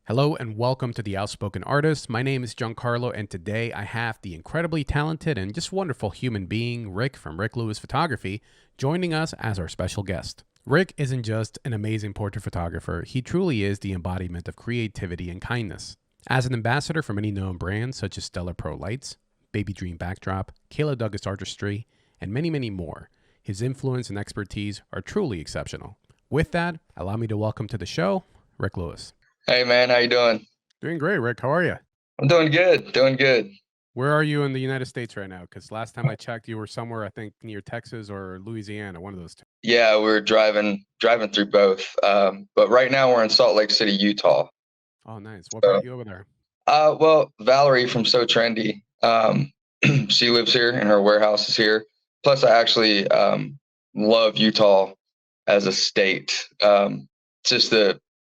Hello and welcome to the Outspoken Artist. My name is Jean Carlo, and today I have the incredibly talented and just wonderful human being, Ric from Ric Lewis Photography, joining us as our special guest. Ric isn't just an amazing portrait photographer, he truly is the embodiment of creativity and kindness. As an ambassador for many known brands such as Stellar Pro Lights, Baby Dream Backdrop, Kayla Artistry, and many, many more, his influence and expertise are truly exceptional. With that, allow me to welcome to the show, Ric Lewis. Hey man, how you doing? Doing great, Ric. How are you? I'm doing good, doing good. Where are you in the United States right now? Because last time I checked, you were somewhere, I think, near Texas or Louisiana, one of those two. Yeah, we're driving through both. But right now we're in Salt Lake City, Utah. Oh, nice. What So, brought you over there? well, Valerie from So Trendy, she lives here and her warehouse is here. Plus, I actually love Utah as a state. Just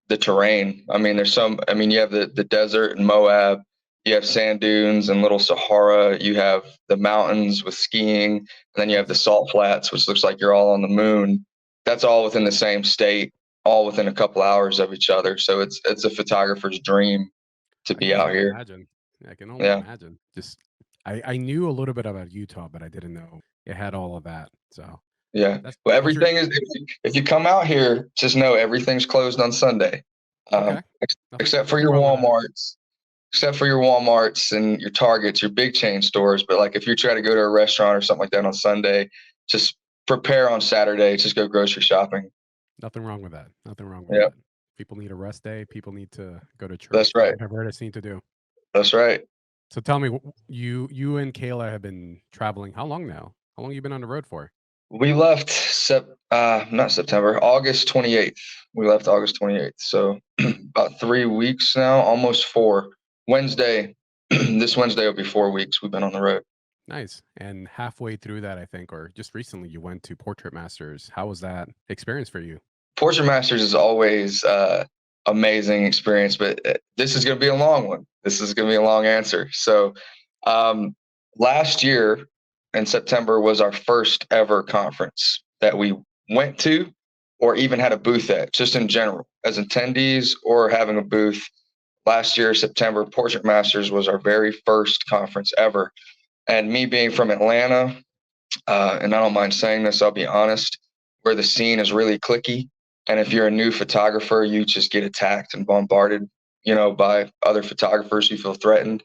the terrain. I mean, you have the desert and Moab. You have sand dunes and Little Sahara. You have the mountains with skiing, and then you have the salt flats, which looks like you're all on the moon. That's all within the same state, all within a couple hours of each other. So it's a photographer's dream to I be can out only here. imagine. I can only Yeah, imagine. Just, I knew a little bit about Utah, but I didn't know it had all of that. So yeah. that's Well, what's your everything is. If you come out here, just know everything's closed on Sunday, okay? Nothing, except for nothing your wrong with that. WalMarts. Except for your Walmarts and your Targets, your big chain stores. But like if you try to go to a restaurant or something like that on Sunday, just prepare on Saturday. Just go grocery shopping. Nothing wrong with that. Nothing wrong with Yeah, that. People need a rest day. People need to go to that's church. right. Whatever it is need to do. That's right. So tell me, you and Kayla have been traveling how long now? How long you been on the road for? We left not September, August 28th. We left August 28th. So about 3 weeks now, almost four. Wednesday, this Wednesday will be 4 weeks we've been on the road. Nice. And halfway through that, I think, or just recently, you went to Portrait Masters. How was that experience for you? Portrait Masters is always amazing experience, but this is going to be a long one. This is going to be a long answer. So um, last year in September was our first ever conference that we went to or even had a booth at, just in general, as attendees or having a booth. Last year, September, Portrait Masters was our very first conference ever. And me being from Atlanta, and I don't mind saying this, I'll be honest, where the scene is really cliquey. And if you're a new photographer, you just get attacked and bombarded, by other photographers who feel threatened.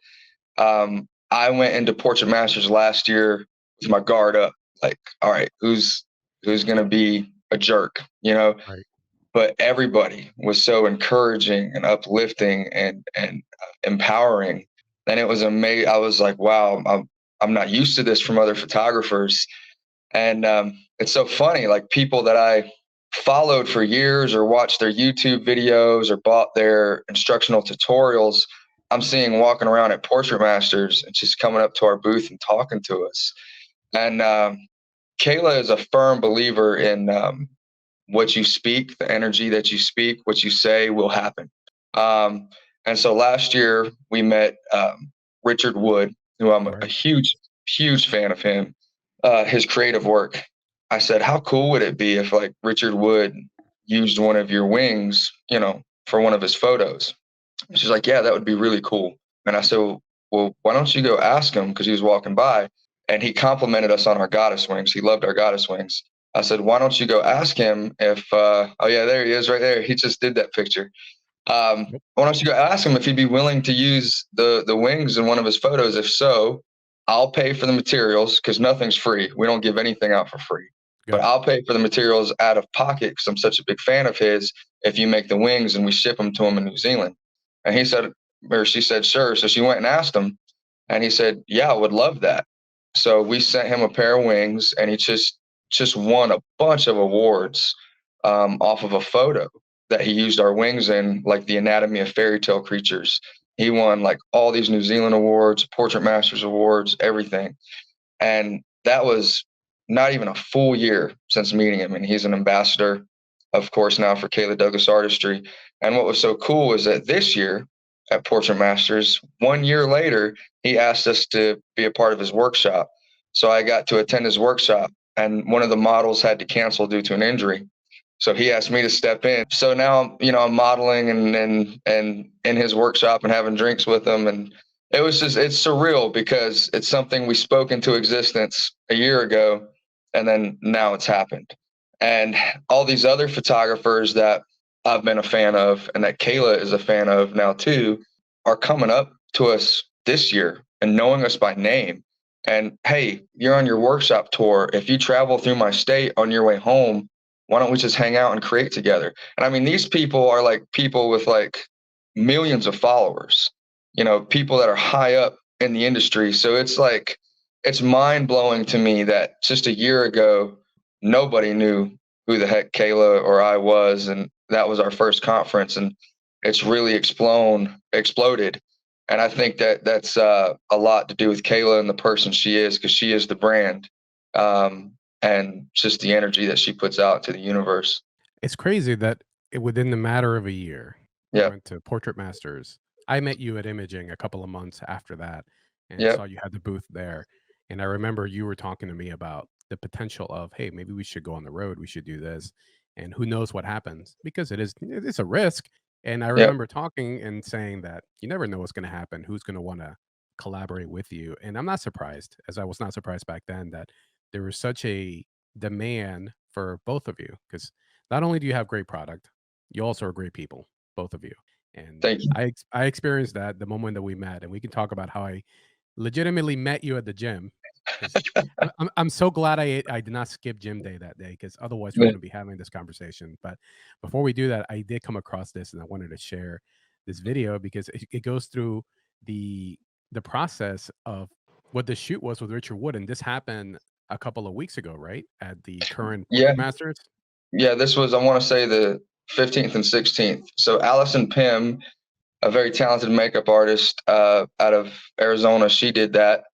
I went into Portrait Masters last year with my guard up, like, all right, who's gonna be a jerk, Right. But everybody was so encouraging and uplifting and empowering. And it was amazing. I was like, wow, I'm not used to this from other photographers. And it's so funny, like people that I followed for years or watched their YouTube videos or bought their instructional tutorials, I'm seeing walking around at Portrait Masters and just coming up to our booth and talking to us. And Kayla is a firm believer in what you speak, the energy that you speak, what you say will happen. And so last year we met Richard Wood, who I'm a Right. huge, huge fan of him, his creative work. I said, how cool would it be if like Richard Wood used one of your wings, for one of his photos? She's like, yeah, that would be really cool. And I said, well, why don't you go ask him? Because he was walking by and he complimented us on our goddess wings. He loved our goddess wings. I said, why don't you go ask him if, oh, yeah, there he is right there. He just did that picture. Yep. Why don't you go ask him if he'd be willing to use the wings in one of his photos? If so, I'll pay for the materials because nothing's free. We don't give anything out for free. But Good. I'll pay for the materials out of pocket because I'm such a big fan of his if you make the wings and we ship them to him in New Zealand. And he said, or she said, sure. So she went and asked him. And he said, yeah, I would love that. So we sent him a pair of wings and he just won a bunch of awards off of a photo that he used our wings in, like the anatomy of fairy tale creatures. He won like all these New Zealand awards, Portrait Masters awards, everything. And that was not even a full year since meeting him. And he's an ambassador, of course, now for Kayla Douglas Artistry. And what was so cool is that this year at Portrait Masters, 1 year later, he asked us to be a part of his workshop. So I got to attend his workshop, and one of the models had to cancel due to an injury. So he asked me to step in. So now, I'm modeling and in his workshop and having drinks with him. And it's surreal because it's something we spoke into existence a year ago, and then now it's happened. And all these other photographers that I've been a fan of and that Kayla is a fan of now too are coming up to us this year and knowing us by name. And hey, you're on your workshop tour. If you travel through my state on your way home, why don't we just hang out and create together? And I mean, these people are like people with like millions of followers, people that are high up in the industry. So it's like, it's mind blowing to me that just a year ago, nobody knew who the heck Kayla or I was. And that was our first conference. And it's really exploded. And I think that that's a lot to do with Kayla and the person she is, because she is the brand. And just the energy that she puts out to the universe. It's crazy that within the matter of a year, you Yeah. went to Portrait Masters. I met you at Imaging a couple of months after that and Yep. saw you had the booth there. And I remember you were talking to me about the potential of, hey, maybe we should go on the road. We should do this. And who knows what happens, because it is a risk. And I Yep. remember talking and saying that you never know what's going to happen, who's going to want to collaborate with you. And I'm not surprised, as I was not surprised back then, that there was such a demand for both of you, because not only do you have great product, you also are great people, both of you. And Thank you. I experienced that the moment that we met, and we can talk about how I legitimately met you at the gym. Because I'm so glad I did not skip gym day that day, because otherwise we Yeah. wouldn't be having this conversation. But before we do that, I did come across this, and I wanted to share this video because it goes through the the process of what the shoot was with Richard Wood, and this happened a couple of weeks ago, right? At the current Yeah. Portrait Masters. Yeah. This was, I want to say, the 15th and 16th. So Allison Pym, a very talented makeup artist out of Arizona, she did that.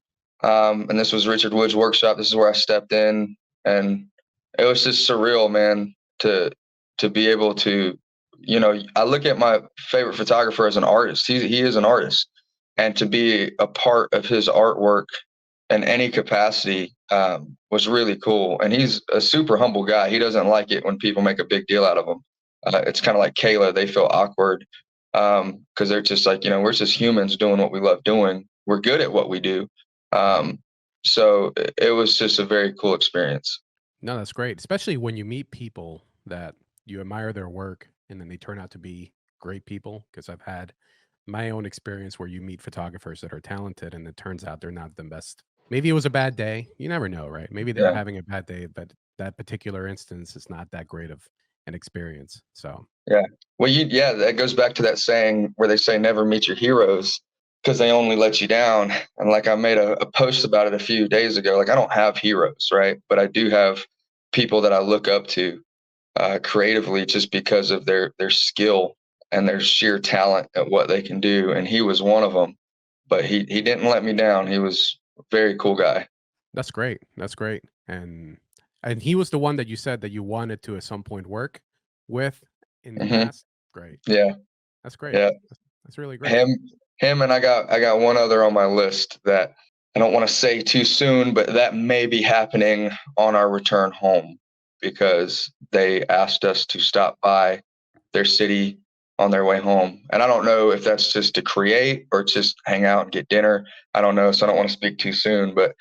And this was Richard Wood's workshop. This is where I stepped in, and it was just surreal, man, to be able to, I look at my favorite photographer as an artist. He is an artist, and to be a part of his artwork in any capacity was really cool. And he's a super humble guy. He doesn't like it when people make a big deal out of him. It's kind of like Kayla. They feel awkward because they're just like, we're just humans doing what we love doing. We're good at what we do. Right. So it was just a very cool experience. No, that's great, especially when you meet people that you admire their work and then they turn out to be great people. Because I've had my own experience where you meet photographers that are talented and it turns out they're not the best. Maybe it was a bad day. You never know, right? Maybe they were Yeah. having a bad day, but that particular instance is not that great of an experience. So, Yeah. Well, yeah, that goes back to that saying where they say never meet your heroes because they only let you down. And like I made a post about it a few days ago. Like I don't have heroes, right? But I do have people that I look up to creatively just because of their skill and their sheer talent at what they can do. And he was one of them. But he didn't let me down. He was a very cool guy. that's great. That's great. And he was the one that you said that you wanted to at some point work with in the Hmm. past. Great. Yeah. That's great. Yeah. That's really great. him him and I got one other on my list that I don't want to say too soon, but that may be happening on our return home because they asked us to stop by their city on their way home. And I don't know if that's just to create or just hang out and get dinner. I don't know, so I don't want to speak too soon, but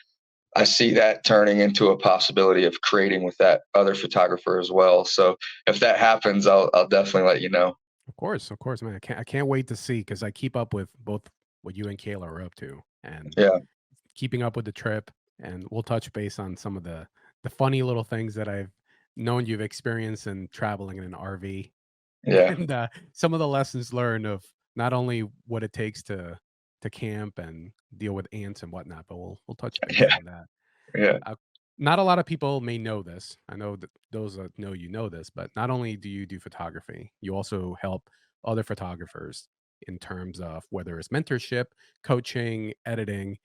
I see that turning into a possibility of creating with that other photographer as well. So if that happens, I'll definitely let you know. Of course, man. I can't wait to see, because I keep up with both what you and Kayla are up to, and Yeah. keeping up with the trip. And we'll touch base on some of the funny little things that I've known you've experienced in traveling in an RV, Yeah. and some of the lessons learned of not only what it takes to camp and deal with ants and whatnot, but we'll touch base Yeah. on that. Yeah. Uh, Not a lot of people may know this. I know that those that know you know this, but not only do you do photography, you also help other photographers in terms of whether it's mentorship, coaching, editing.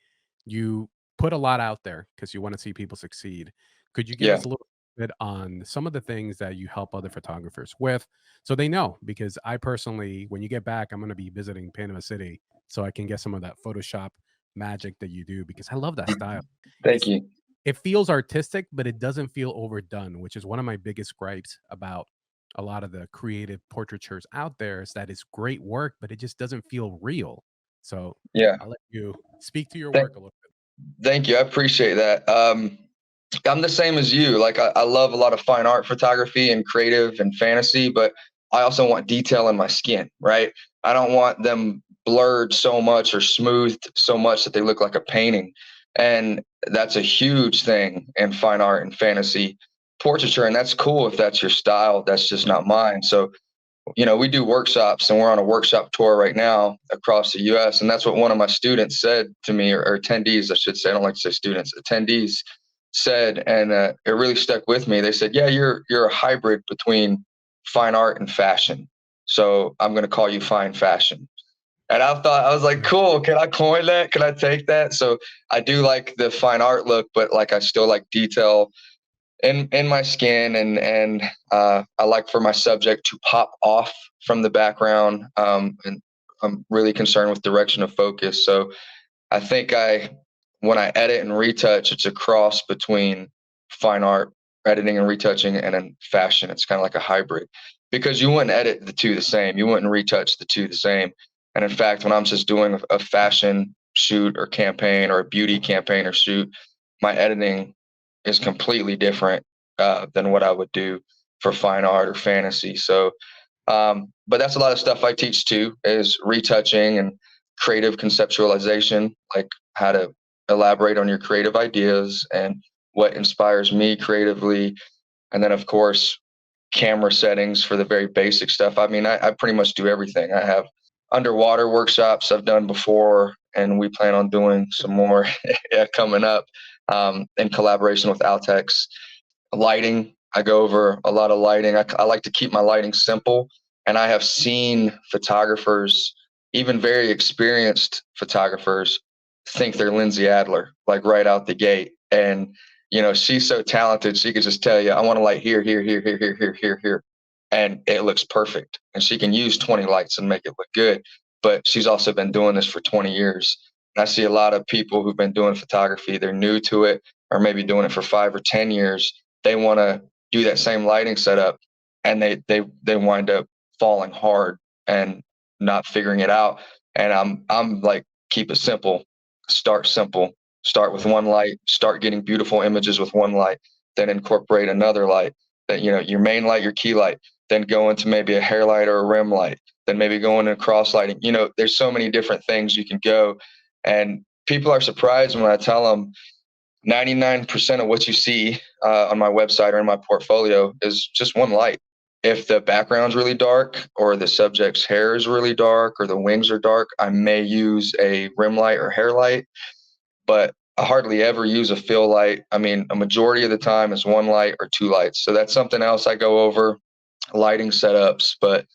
You put a lot out there because you want to see people succeed. Could you give Yeah. us a little bit on some of the things that you help other photographers with so they know? Because I personally, when you get back, I'm going to be visiting Panama City so I can get some of that Photoshop magic that you do, because I love that style. Thank It's you. it feels artistic, but it doesn't feel overdone, which is one of my biggest gripes about a lot of the creative portraitures out there is that it's great work, but it just doesn't feel real. So Yeah. I'll let you speak to your Thank, work a little bit. thank you. I appreciate that. I'm the same as you. Like I love a lot of fine art photography and creative and fantasy, but I also want detail in my skin, right? I don't want them blurred so much or smoothed so much that they look like a painting. And that's a huge thing in fine art and fantasy portraiture. And that's cool if that's your style. That's just not mine. So we do workshops and we're on a workshop tour right now across the US. And that's what one of my students said to me, or attendees, I should say. I don't like to say students, attendees said, and it really stuck with me. They said, "Yeah, you're a hybrid between fine art and fashion. So I'm going to call you fine fashion." And I thought, I was like, Nice. cool. Can I coin that? Can I take that? So I do like the fine art look, but like I still like detail in my skin, and I like for my subject to pop off from the background. And I'm really concerned with direction of focus. So I think when I edit and retouch, it's a cross between fine art editing and retouching and then fashion. It's kind of like a hybrid because you wouldn't edit the two the same. You wouldn't retouch the two the same. And in fact, when I'm just doing a fashion shoot or campaign or a beauty campaign or shoot, my editing is completely different than what I would do for fine art or fantasy. So, but that's a lot of stuff I teach too, is retouching and creative conceptualization, like how to elaborate on your creative ideas and what inspires me creatively. And then, of course, camera settings for the very basic stuff. I mean, I pretty much do everything. I have underwater workshops I've done before, and we plan on doing some more coming up in collaboration with Altex. Lighting, I go over a lot of lighting. I like to keep my lighting simple, and I have seen photographers, even very experienced photographers, think they're Lindsay Adler, like right out the gate. And she's so talented, she could just tell you, I want to light here, here, here, here, here, here, here, here, and it looks perfect. And she can use 20 lights and make it look good. But she's also been doing this for 20 years. And I see a lot of people who've been doing photography, they're new to it, or maybe doing it for 5 or 10 years. They want to do that same lighting setup, and they wind up falling hard and not figuring it out. And I'm like, keep it simple, start simple, start with one light, start getting beautiful images with one light, then incorporate another light, that your main light, your key light, then go into maybe a hair light or a rim light, then maybe go into cross lighting. There's so many different things you can go. And people are surprised when I tell them 99% of what you see on my website or in my portfolio is just one light. If the background's really dark, or the subject's hair is really dark, or the wings are dark, I may use a rim light or hair light, but I hardly ever use a fill light. I mean, a majority of the time is one light or two lights. So that's something else I go over, lighting setups. But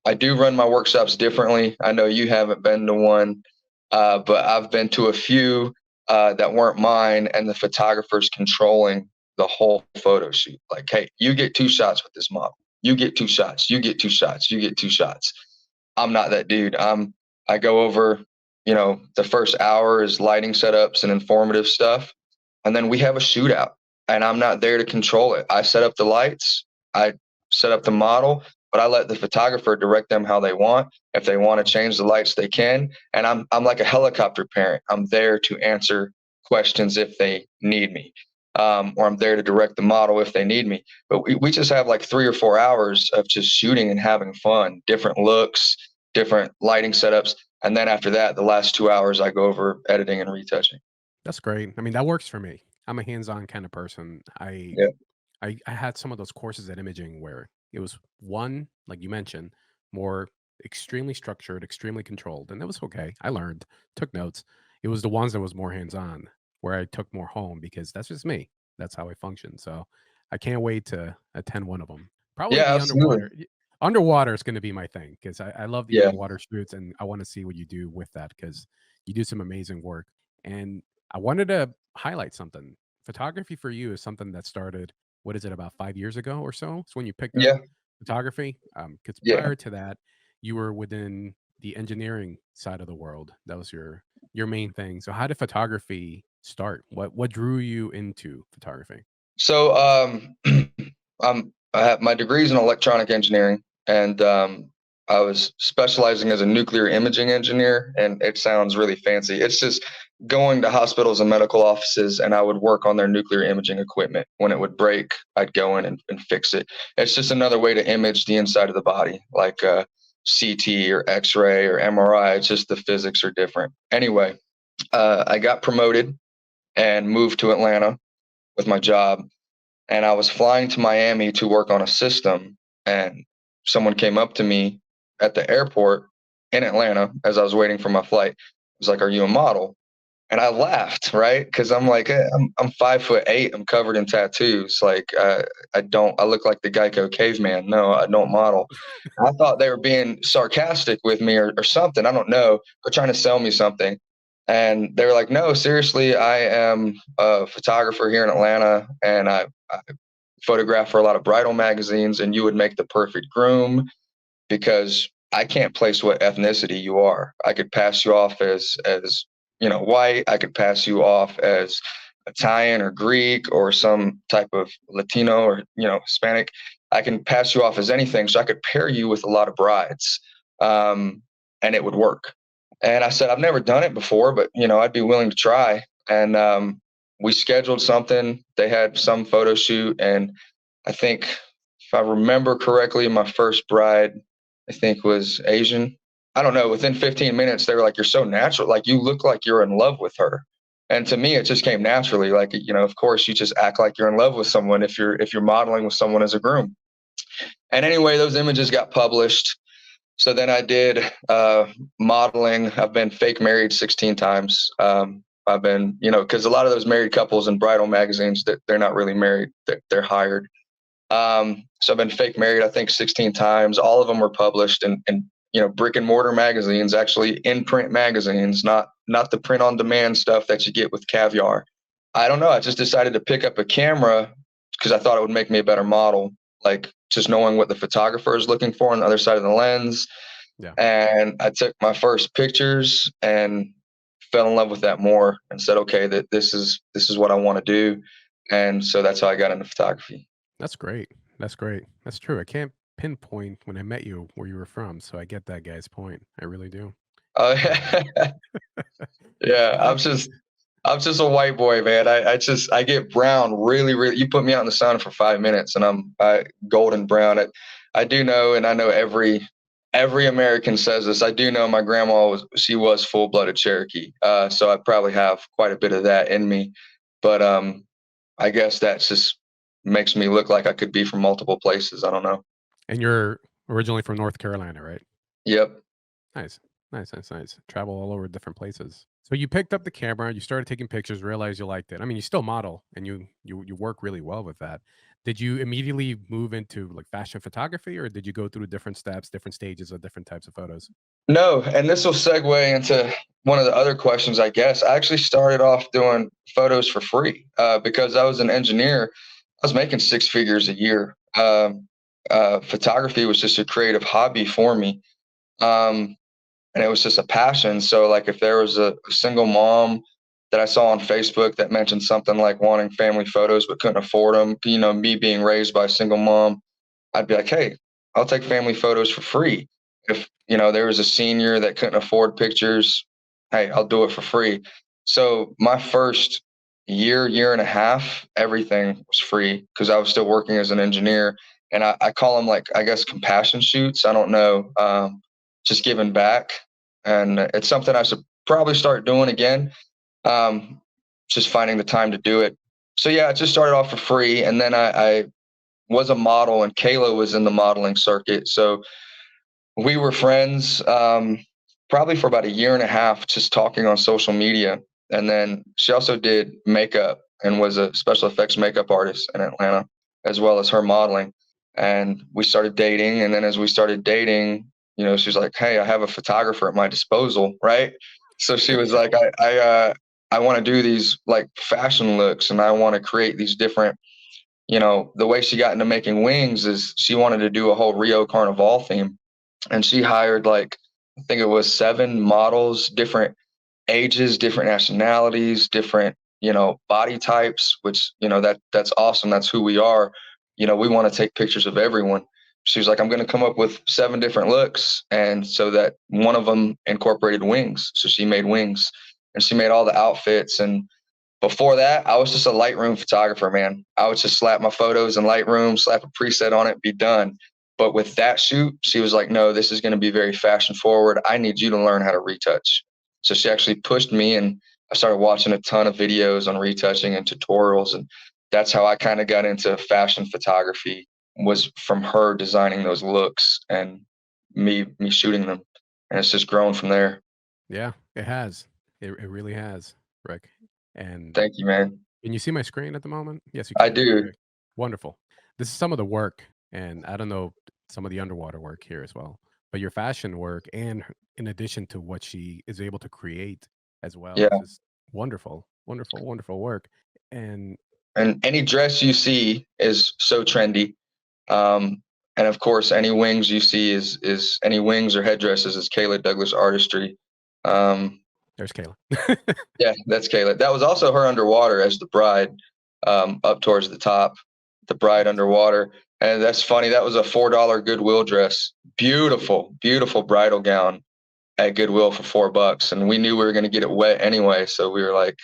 I do run my workshops differently. I know you haven't been to one, but I've been to a few that weren't mine, and the photographer's controlling the whole photo shoot. Like, hey, you get 2 shots with this model. You get 2 shots. You get 2 shots. You get 2 shots. I'm not that dude. I go over, the first hour is lighting setups and informative stuff, and then we have a shootout. And I'm not there to control it. I set up the lights. I set up the model, but I let the photographer direct them how they want. If they want to change the lights, they can. And I'm like a helicopter parent. I'm there to answer questions if they need me, or I'm there to direct the model if they need me. But we just have like 3 or 4 hours of just shooting and having fun, different looks, different lighting setups. And then after that, the last 2 hours, I go over editing and retouching. That's great. I mean, that works for me. I'm a hands-on kind of person. Yeah. I had some of those courses at imaging where it was one, like you mentioned, more extremely structured, extremely controlled, and that was okay. I learned, took notes. It was the ones that was more hands-on where I took more home because that's just me. That's how I function. So I can't wait to attend one of them. Probably Yeah, the absolutely. underwater. Underwater is going to be my thing because I love the Yeah. underwater shoots and I want to see what you do with that because you do some amazing work. And I wanted to highlight something. Photography for you is something that started, what is it, about 5 years ago or so? It's when you picked up Yeah. photography. Because Yeah. prior to that, you were within the engineering side of the world. That was your main thing. So how did photography start? What drew you into photography? So my degree is in electronic engineering, and I was specializing as a nuclear imaging engineer. And it sounds really fancy. It's just going to hospitals and medical offices, and I would work on their nuclear imaging equipment. When it would break, I'd go in and fix it. It's just another way to image the inside of the body, like CT or X-ray or MRI. It's just the physics are different. Anyway, I got promoted and moved to Atlanta with my job, and I was flying to Miami to work on a system, and someone came up to me at the airport in Atlanta as I was waiting for my flight. It was like, "Are you a model?" And I laughed, right? Because I'm like, I'm 5'8", I'm covered in tattoos. Like, I look like the Geico caveman. No, I don't model. I thought they were being sarcastic with me or something. I don't know. They're trying to sell me something. And they were like, "No, seriously, I am a photographer here in Atlanta, and I photograph for a lot of bridal magazines, and you would make the perfect groom because I can't place what ethnicity you are. I could pass you off as white. I could pass you off as Italian or Greek or some type of Latino or Hispanic. I can pass you off as anything. So I could pair you with a lot of brides, and it would work." And I said, "I've never done it before, but I'd be willing to try." And we scheduled something. They had some photo shoot, and I think, if I remember correctly, my first bride, I think, was Asian. I don't know. Within 15 minutes, they were like, "You're so natural. Like, you look like you're in love with her." And to me, it just came naturally. Like, of course, you just act like you're in love with someone if you're modeling with someone as a groom. And anyway, those images got published. So then I did modeling. I've been fake married 16 times. I've been, because a lot of those married couples in bridal magazines, that they're not really married, they're hired. So I've been fake married, I think, 16 times. All of them were published in brick and mortar magazines, actually in print magazines, not the print on demand stuff that you get with Caviar. I don't know. I just decided to pick up a camera because I thought it would make me a better model, like just knowing what the photographer is looking for on the other side of the lens. Yeah. And I took my first pictures and fell in love with that more and said, okay, that this is what I want to do. And so that's how I got into photography. That's great. That's great. That's true. I can't pinpoint when I met you where you were from, so I get that guy's point. I really do. Uh, yeah, Uh, I'm just a white boy, man. I get brown really, really. You put me out in the sun for 5 minutes, and I'm golden brown. I do know, and I know every American says this. I do know my grandma was full-blooded Cherokee, so I probably have quite a bit of that in me. But I guess that just makes me look like I could be from multiple places. I don't know. and you're originally from North Carolina, right? Yep. Nice. Nice, nice, nice. Travel all over different places. So you picked up the camera, you started taking pictures, realized you liked it. I mean, you still model and you work really well with that. Did you immediately move into like fashion photography, or did you go through different steps, different stages of different types of photos? No, and this will segue into one of the other questions, I guess. I actually started off doing photos for free because I was an engineer. I was making six figures a year. Photography was just a creative hobby for me. Um, and it was just a passion. So, like, if there was a single mom that I saw on Facebook that mentioned something like wanting family photos but couldn't afford them, me being raised by a single mom, I'd be like, "Hey, I'll take family photos for free." If there was a senior that couldn't afford pictures, hey, I'll do it for free. So my first year and a half, everything was free because I was still working as an engineer. And I call them, like, I guess, compassion shoots. I don't know, just giving back. And it's something I should probably start doing again. Um, just finding the time to do it. So yeah, I just started off for free, and then I was a model, and Kayla was in the modeling circuit. So we were friends probably for about a year and a half, just talking on social media. And then she also did makeup and was a special effects makeup artist in Atlanta, as well as her modeling. And we started dating. And then as we started dating, she was like, "Hey, I have a photographer at my disposal," right? So she was like, I want to do these like fashion looks, and I want to create these different, the way she got into making wings is she wanted to do a whole Rio Carnival theme. And she hired, like, I think it was 7 models, different ages, different nationalities, different, body types, which, that's awesome. That's who we are. we want to take pictures of everyone. She was like, I'm going to come up with 7 different looks. And so that one of them incorporated wings. So she made wings and she made all the outfits. And before that, I was just a Lightroom photographer, man. I would just slap my photos in Lightroom, slap a preset on it, be done. But with that shoot, she was like, no, this is going to be very fashion forward. I need you to learn how to retouch. So she actually pushed me, and I started watching a ton of videos on retouching and tutorials. And that's how I kind of got into fashion photography, was from her designing those looks and me shooting them. And it's just grown from there. Yeah, it has. It really has, Rick. And Thank you, man. can you see my screen at the moment? Yes, you I can. do. Okay. Wonderful. This is some of the work, and I don't know, some of the underwater work here as well. But your fashion work, and in addition to what she is able to create as well, is Yeah. just wonderful, wonderful, wonderful work. And And any dress you see is so trendy. And of course, any wings you see is any wings or headdresses is Kayla Douglas Artistry. there's Kayla. Yeah, that's Kayla. That was also her underwater as the bride, up towards the top, the bride underwater. And that's funny. That was a $4 Goodwill dress. Beautiful, beautiful bridal gown at Goodwill for $4. And we knew we were going to get it wet anyway. So we were like,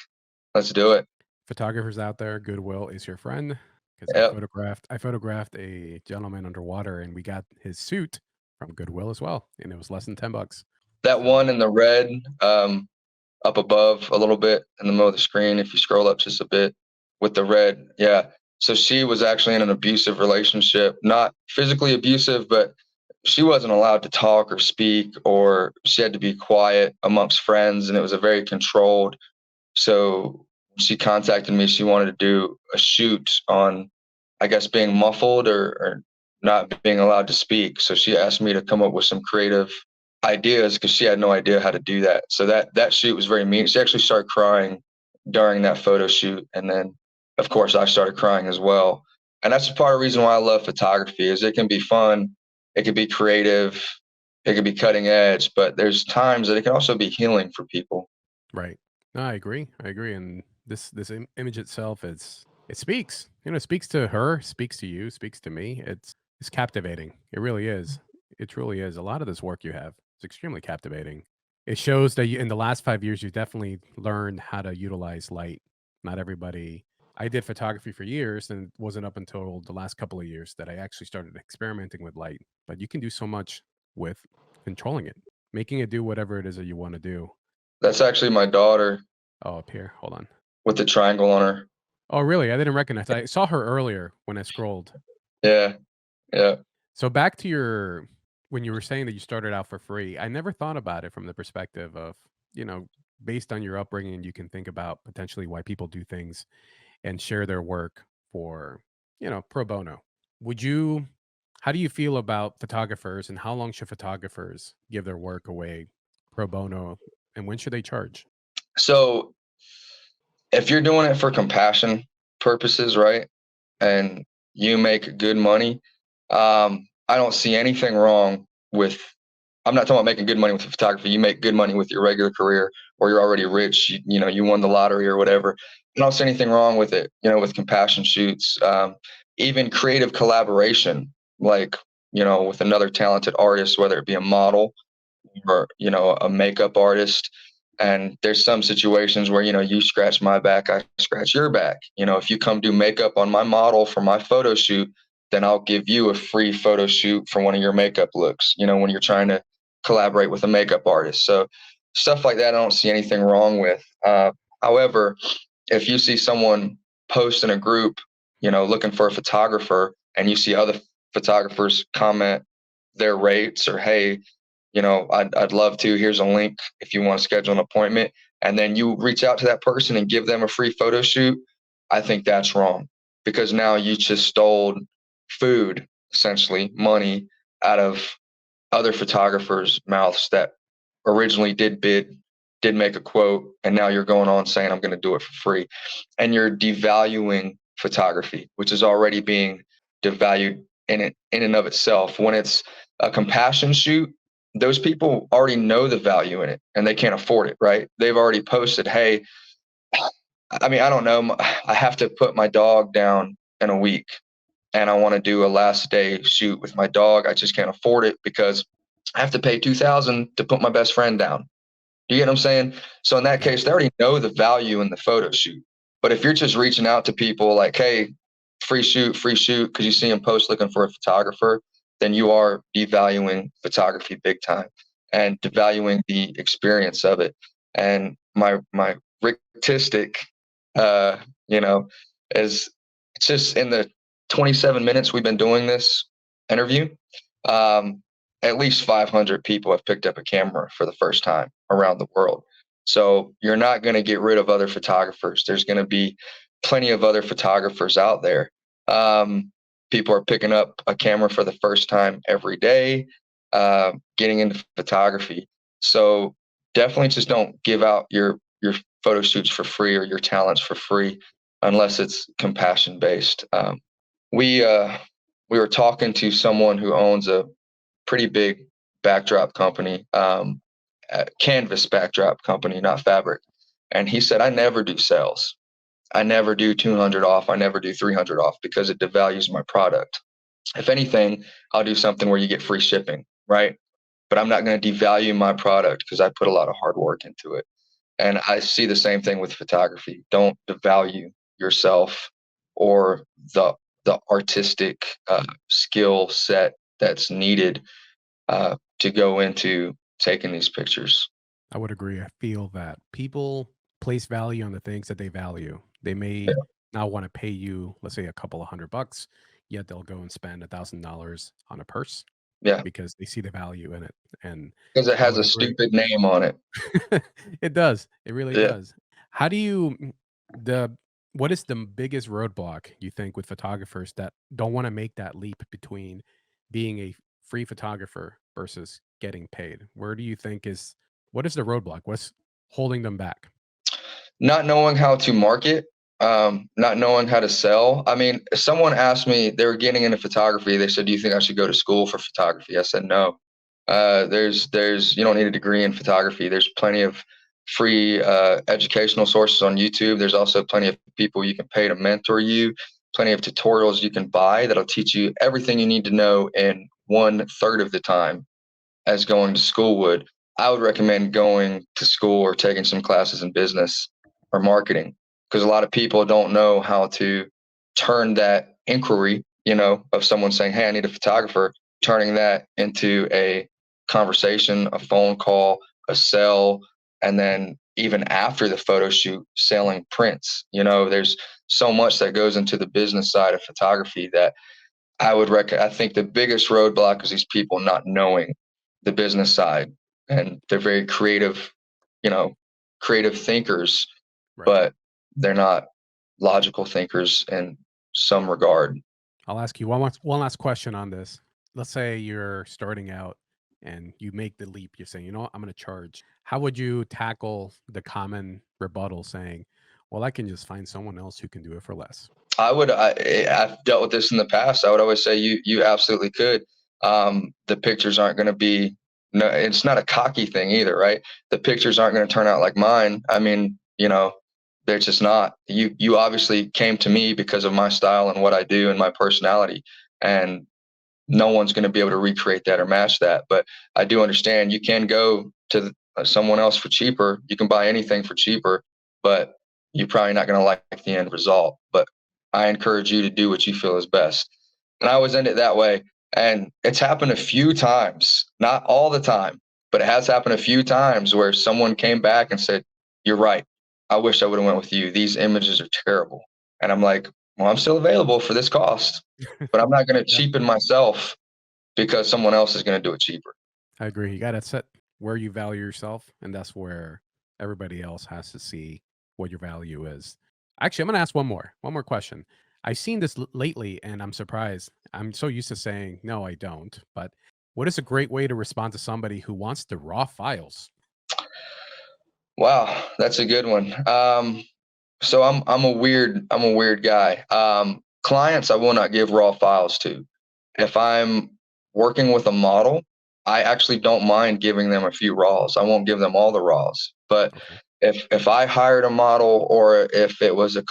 let's do it. Photographers out there, Goodwill is your friend, because Yep. I photographed a gentleman underwater, and we got his suit from Goodwill as well, and it was less than $10. That one in the red, up above a little bit in the middle of the screen, if you scroll up just a bit with the red. Yeah. So she was actually in an abusive relationship, not physically abusive, but she wasn't allowed to talk or speak, or she had to be quiet amongst friends. And it was a very controlled. So she contacted me. She wanted to do a shoot on, I guess, being muffled or not being allowed to speak. So she asked me to come up with some creative ideas because she had no idea how to do that. So that shoot was very mean. She actually started crying during that photo shoot, and then of course I started crying as well. And that's part of the reason why I love photography, is it can be fun, it can be creative, it can be cutting edge, but there's times that it can also be healing for people. Right. No, I agree. I agree. And this image itself, it speaks. It speaks to her, speaks to you, speaks to me. It's captivating. It really is. It truly is. A lot of this work you have is extremely captivating. It shows that in the last 5 years, you've definitely learned how to utilize light. Not everybody. I did photography for years, and it wasn't up until the last couple of years that I actually started experimenting with light. But you can do so much with controlling it, making it do whatever it is that you want to do. That's actually my daughter Oh, up here. Hold on. with the triangle on her. Oh, really? I didn't recognize. I saw her earlier when I scrolled. Yeah. Yeah. So back to when you were saying that you started out for free, I never thought about it from the perspective of, based on your upbringing, you can think about potentially why people do things and share their work for, pro bono. How do you feel about photographers, and how long should photographers give their work away pro bono, and when should they charge? So if you're doing it for compassion purposes, right, and you make good money, I don't see anything wrong with. I'm not talking about making good money with photography. You make good money with your regular career, or you're already rich. You won the lottery or whatever. I don't see anything wrong with it. With compassion shoots, even creative collaboration, like with another talented artist, whether it be a model or a makeup artist. And there's some situations where you scratch my back, I scratch your back. If you come do makeup on my model for my photo shoot, then I'll give you a free photo shoot for one of your makeup looks, when you're trying to collaborate with a makeup artist. So stuff like that I don't see anything wrong with. However, if you see someone post in a group looking for a photographer, and you see other photographers comment their rates, or hey, I'd love to, here's a link if you want to schedule an appointment, and then you reach out to that person and give them a free photo shoot, I think that's wrong, because now you just stole food, essentially money, out of other photographers' mouths that originally did make a quote, and now you're going on saying I'm going to do it for free. And you're devaluing photography, which is already being devalued in and of itself. When it's a compassion shoot, those people already know the value in it, and they can't afford it, right? They've already posted, hey, I mean, I don't know, I have to put my dog down in a week, and I want to do a last day shoot with my dog. I just can't afford it because I have to pay $2,000 to put my best friend down. You get what I'm saying? So in that Yeah. case, they already know the value in the photo shoot. But if you're just reaching out to people like, hey, free shoot, because you see them post looking for a photographer, then you are devaluing photography big time and devaluing the experience of it. And my artistic, you know, is it's just in the 27 minutes we've been doing this interview, at least 500 people have picked up a camera for the first time around the world. So you're not going to get rid of other photographers. There's going to be plenty of other photographers out there. People are picking up a camera for the first time every day, getting into photography. So definitely just don't give out your photo shoots for free or your talents for free unless it's compassion based. We were talking to someone who owns a pretty big backdrop company, canvas backdrop company, not fabric. And he said, I never do sales. I never do 200 off. I never do 300 off because it devalues my product. If anything, I'll do something where you get free shipping, right? But I'm not going to devalue my product because I put a lot of hard work into it. And I see the same thing with photography. Don't devalue yourself or the artistic skill set that's needed to go into taking these pictures. I would agree. I feel that people place value on the things that they value. They Yeah, may not want to pay you, let's say, a couple of $100, yet they'll go and spend $1,000 on a purse yeah, because they see the value in it. And because it I has would a agree. stupid name on it. It does. It really Yeah. does. How do you the what is the biggest roadblock you think with photographers that don't want to make that leap between being a free photographer versus getting paid? Where do you think is what is the roadblock? What's holding them back? Not knowing how to market, not knowing how to sell. I mean, someone asked me, they were getting into photography. They said, "Do you think I should go to school for photography?" I said, "No. You don't need a degree in photography. There's plenty of free educational sources on YouTube. There's also plenty of people you can pay to mentor you, plenty of tutorials you can buy that'll teach you everything you need to know in 1/3 of the time as going to school would. I would recommend going to school or taking some classes in business or marketing because a lot of people don't know how to turn that inquiry, of someone saying, "Hey, I need a photographer," turning that into a conversation, a phone call, a sell, and then even after the photo shoot, selling prints. There's so much that goes into the business side of photography that I think the biggest roadblock is these people not knowing the business side, and they're very creative, creative thinkers, Right. but they're not logical thinkers in some regard. I'll ask you one last question on this. Let's say you're starting out and you make the leap. You're saying, you know what, I'm going to charge. How would you tackle the common rebuttal saying, well, I can just find someone else who can do it for less? I've dealt with this in the past. I would always say you absolutely could. The pictures aren't going to be, no, it's not a cocky thing either, right? The pictures aren't going to turn out like mine. I mean, they're just not. You obviously came to me because of my style and what I do and my personality, and no one's going to be able to recreate that or match that. But I do understand you can go to someone else for cheaper. You can buy anything for cheaper, but you're probably not going to like the end result. But I encourage you to do what you feel is best. And I always end it that way. And it's happened a few times, not all the time, but it has happened a few times where someone came back and said, "You're right. I wish I would have went with you. These images are terrible." And I'm like, "Well, I'm still available for this cost, but I'm not going to Yeah, cheapen myself because someone else is going to do it cheaper." I agree. You got to set where you value yourself, and that's where everybody else has to see what your value is. Actually, I'm going to ask one more question. I've seen this lately, and I'm surprised. I'm so used to saying no, I don't. But what is a great way to respond to somebody who wants the raw files? Wow, that's a good one. So I'm a weird guy. Clients I will not give raw files to. If I'm working with a model, I actually don't mind giving them a few raws. I won't give them all the raws. But Okay. if I hired a model or if it was a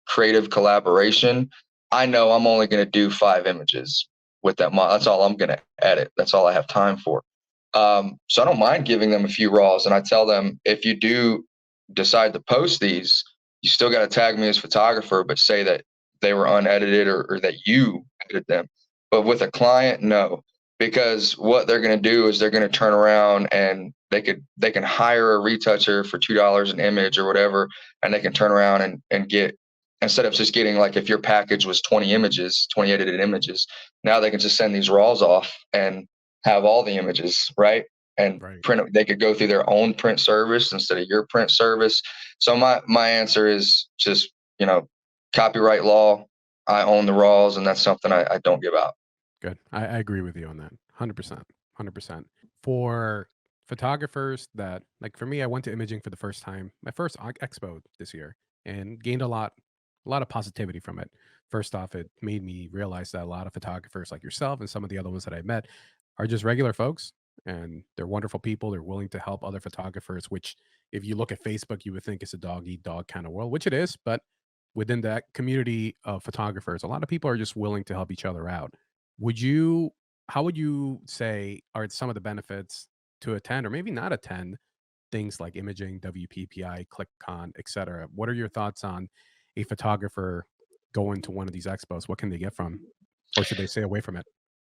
creative collaboration, I know I'm only going to do 5 images with that model. That's all I'm going to edit. That's all I have time for. So I don't mind giving them a few raws, and I tell them, if you do decide to post these, you still got to tag me as photographer, but say that they were unedited, or that you edited them. But with a client, no, because what they're going to do is they're going to turn around and they can hire a retoucher for $2 an image or whatever, and they can turn around and get, instead of just getting, like, if your package was 20 images, 20 edited images, now they can just send these raws off and have all the images, right? And Right. print. They could go through their own print service instead of your print service. So my answer is just, copyright law. I own the raws, and that's something I don't give out. Good. I agree with you on that. 100%. 100%. For photographers that, like for me, I went to imaging for the first time, my first expo this year, and gained a lot of positivity from it. First off, it made me realize that a lot of photographers like yourself and some of the other ones that I met are just regular folks, and they're wonderful people. They're willing to help other photographers, which if you look at Facebook, you would think it's a dog eat dog kind of world, which it is, but within that community of photographers, a lot of people are just willing to help each other out. Would you How would you say are some of the benefits to attend or maybe not attend things like imaging, WPPI, ClickCon, etc.? What are your thoughts on a photographer going to one of these expos? What can they get from, or should they stay away from it?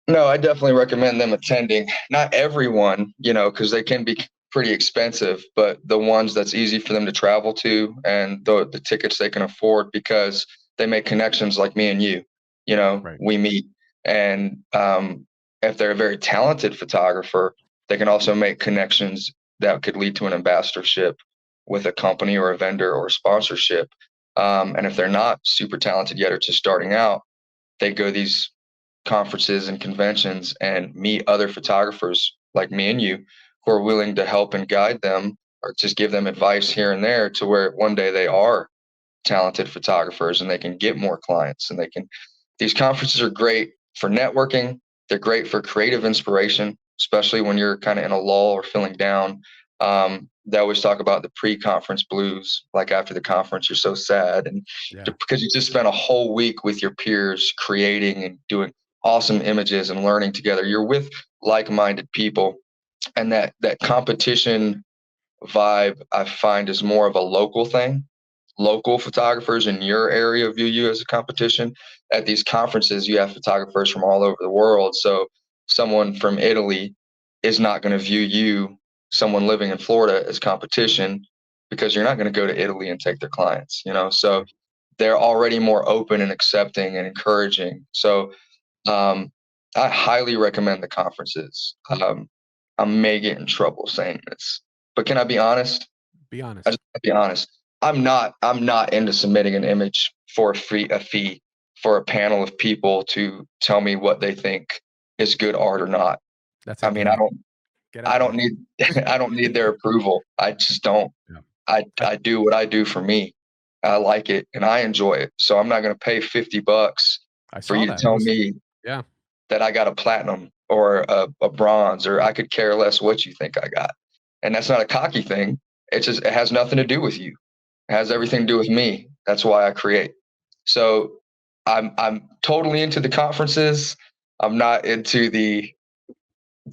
No, I definitely recommend them attending. Not everyone, because they can be pretty expensive, but the ones that's easy for them to travel to, and the tickets they can afford, because they make connections like me and you. Right. We meet, and if they're a very talented photographer, they can also make connections that could lead to an ambassadorship with a company or a vendor or a sponsorship. And if they're not super talented yet or just starting out, they go these conferences and conventions and meet other photographers like me and you, who are willing to help and guide them, or just give them advice here and there, to where one day they are talented photographers and they can get more clients, and these conferences are great for networking. They're great for creative inspiration, especially when you're kind of in a lull or feeling down. They always talk about the pre-conference blues. Like, after the conference, you're so sad, and Yeah. because you just spent a whole week with your peers creating and doing awesome images and learning together. You're with like-minded people, and that competition vibe, I find, is more of a local thing. Local photographers in your area view you as a competition. At these conferences, you have photographers from all over the world. So someone from Italy is not going to view you, someone living in Florida, as competition, because you're not going to go to Italy and take their clients. So Right. they're already more open and accepting and encouraging. So um, I highly recommend the conferences. I may get in trouble saying this, but can I be honest? Be I honest. just want to be honest. I'm not into submitting an image for a fee for a panel of people to tell me what they think is good art or not. That's I it. mean, Get I out. don't Get I out, don't Rick. need I don't need their approval. I just don't. Yeah. I I do what I do for me. I like it and I enjoy it. So I'm not going to pay $50 I for saw you to that. It tell was me yeah. that I got a platinum or a bronze, or I could care less what you think I got. And that's not a cocky thing. It has nothing to do with you. It has Yeah. everything to do with me. That's why I create. So I'm totally into the conferences. I'm not into the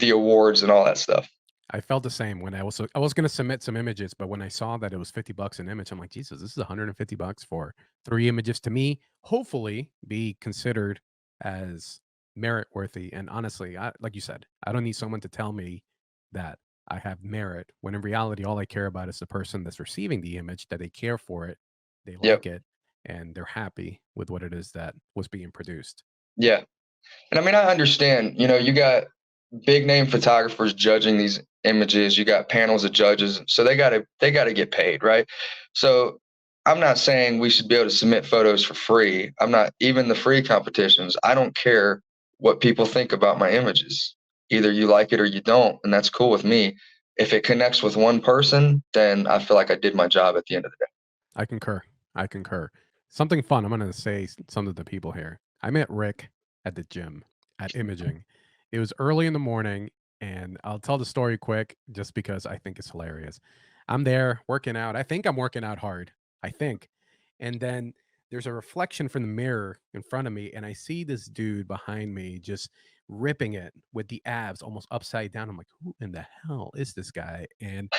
awards and all that stuff. I felt the same when I was gonna submit some images, but when I saw that it was $50 an image, I'm like, Jesus, this is $150 for 3 images to me. Hopefully, be considered as merit worthy. And honestly, like you said, I don't need someone to tell me that I have merit. When in reality, all I care about is the person that's receiving the image, that they care for it, they Yep. like it, and they're happy with what it is that was being produced. Yeah. And I mean, I understand, you got big name photographers judging these images. You got panels of judges, so they gotta get paid, right? So I'm not saying we should be able to submit photos for free. I'm not, even the free competitions. I don't care what people think about my images. Either you like it or you don't, and that's cool with me. If it connects with one person, then I feel like I did my job at the end of the day. I concur. I concur. Something fun. I'm gonna say something to people here. I met Rick at the gym at imaging. It was early in the morning, and I'll tell the story quick just because I think it's hilarious. I'm there working out. I think I'm working out hard. I think. And then there's a reflection from the mirror in front of me, and I see this dude behind me just ripping it with the abs almost upside down. I'm like, who in the hell is this guy? And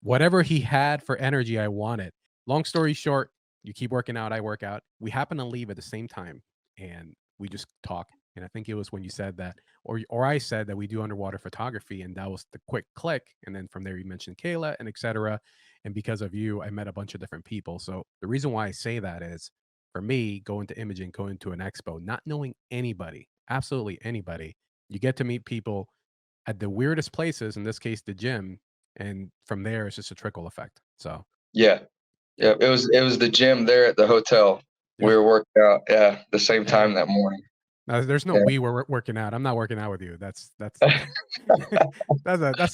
whatever he had for energy, I wanted. Long story short, you keep working out, I work out. We happen to leave at the same time, and we just talk. And I think it was when you said that, or I said that we do underwater photography, and that was the quick click. And then from there, you mentioned Kayla and etc. And because of you, I met a bunch of different people. So the reason why I say that is, for me, going to imaging, going to an expo, not knowing anybody, absolutely anybody, you get to meet people at the weirdest places, in this case, the gym. And from there, it's just a trickle effect. So, Yeah. yeah, Yeah. It was the gym there at the hotel. We yeah, were working out, yeah, the same hey, time that morning. no, there's no Yeah. we were working out. I'm not working out with you. That's that's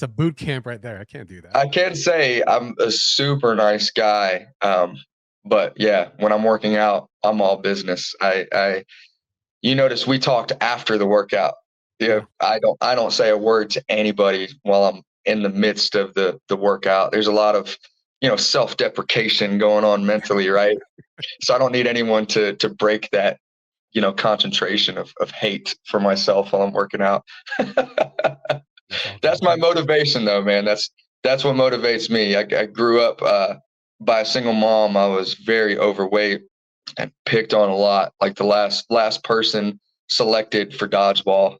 a boot camp right there. I can't do that. I can say I'm a super nice guy. But yeah, when I'm working out, I'm all business. You notice we talked after the workout. Yeah, Yeah. I don't say a word to anybody while I'm in the midst of the workout. There's a lot of, self-deprecation going on mentally, right? So I don't need anyone to break that, concentration of hate for myself while I'm working out. That's all That's good. my motivation though, man. That's what motivates me. I grew up by a single mom. I was very overweight and picked on a lot, like the last person selected for dodgeball,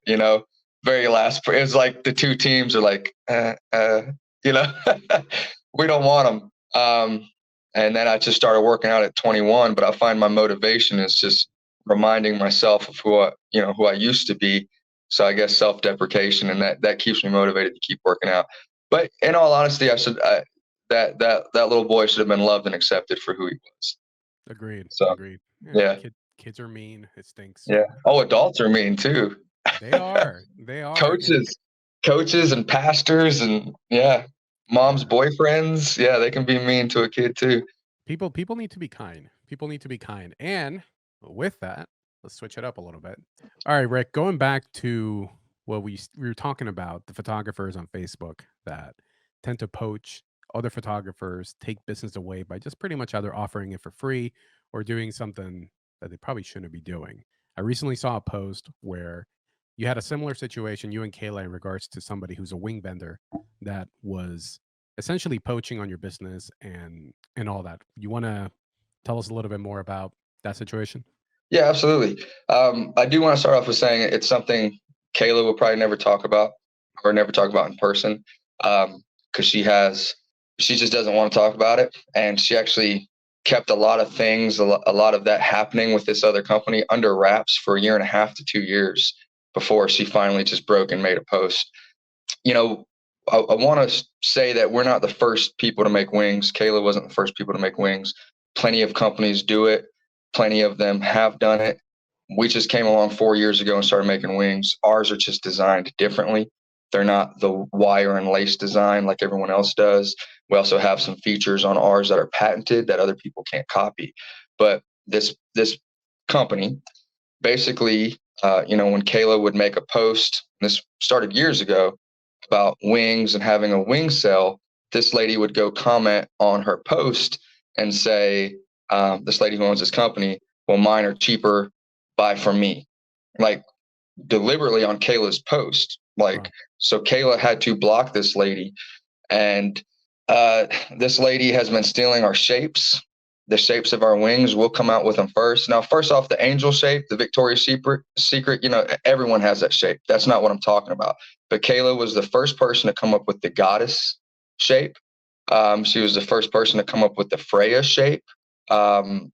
very last. It was like the two teams are like, you know, we don't want them. And then I just started working out at 21. But I find my motivation is just reminding myself of who I used to be. So I guess self-deprecation, and that keeps me motivated to keep working out. But in all honesty, that little boy should have been loved and accepted for who he was. Agreed. So Agreed. Yeah, yeah. kids are mean. It stinks. Yeah. Oh, adults are mean too. They are. They are. And Coaches, coaches and pastors and yeah, mom's yeah, boyfriends. Yeah, they can be mean to a kid too. people need to be kind. People need to be kind. And with that, let's switch it up a little bit. All right, Rick, going back to what we were talking about, the photographers on Facebook that tend to poach other photographers, take business away by just pretty much either offering it for free or doing something that they probably shouldn't be doing. I recently saw a post where you had a similar situation, you and Kayla, in regards to somebody who's a wing bender that was essentially poaching on your business and all that. You want to tell us a little bit more about that situation? Yeah, absolutely. I do want to start off with saying it's something Kayla will probably never talk about or never talk about in person, because she just doesn't want to talk about it, and she actually kept a lot of things, a lot of that happening with this other company under wraps for a year and a half to 2 years before she finally just broke and made a post. you know, I want to say that we're not the first people to make wings. Kayla wasn't the first people to make wings. Plenty of companies do it. Plenty of them have done it. We just came along 4 years ago and started making wings. Ours are just designed differently. They're not the wire and lace design like everyone else does. We also have some features on ours that are patented that other people can't copy. But this company basically, when Kayla would make a post, this started years ago, about wings and having a wing sale, this lady would go comment on her post and say, this lady who owns this company, well, mine are cheaper, buy from me. Like deliberately on Kayla's post. Like, Wow. so Kayla had to block this lady. And this lady has been stealing our shapes, the shapes of our wings. We'll come out with them first. Now, first off, the angel shape, the Victoria's Secret, everyone has that shape. That's not what I'm talking about. But Kayla was the first person to come up with the goddess shape. She was the first person to come up with the Freya shape. And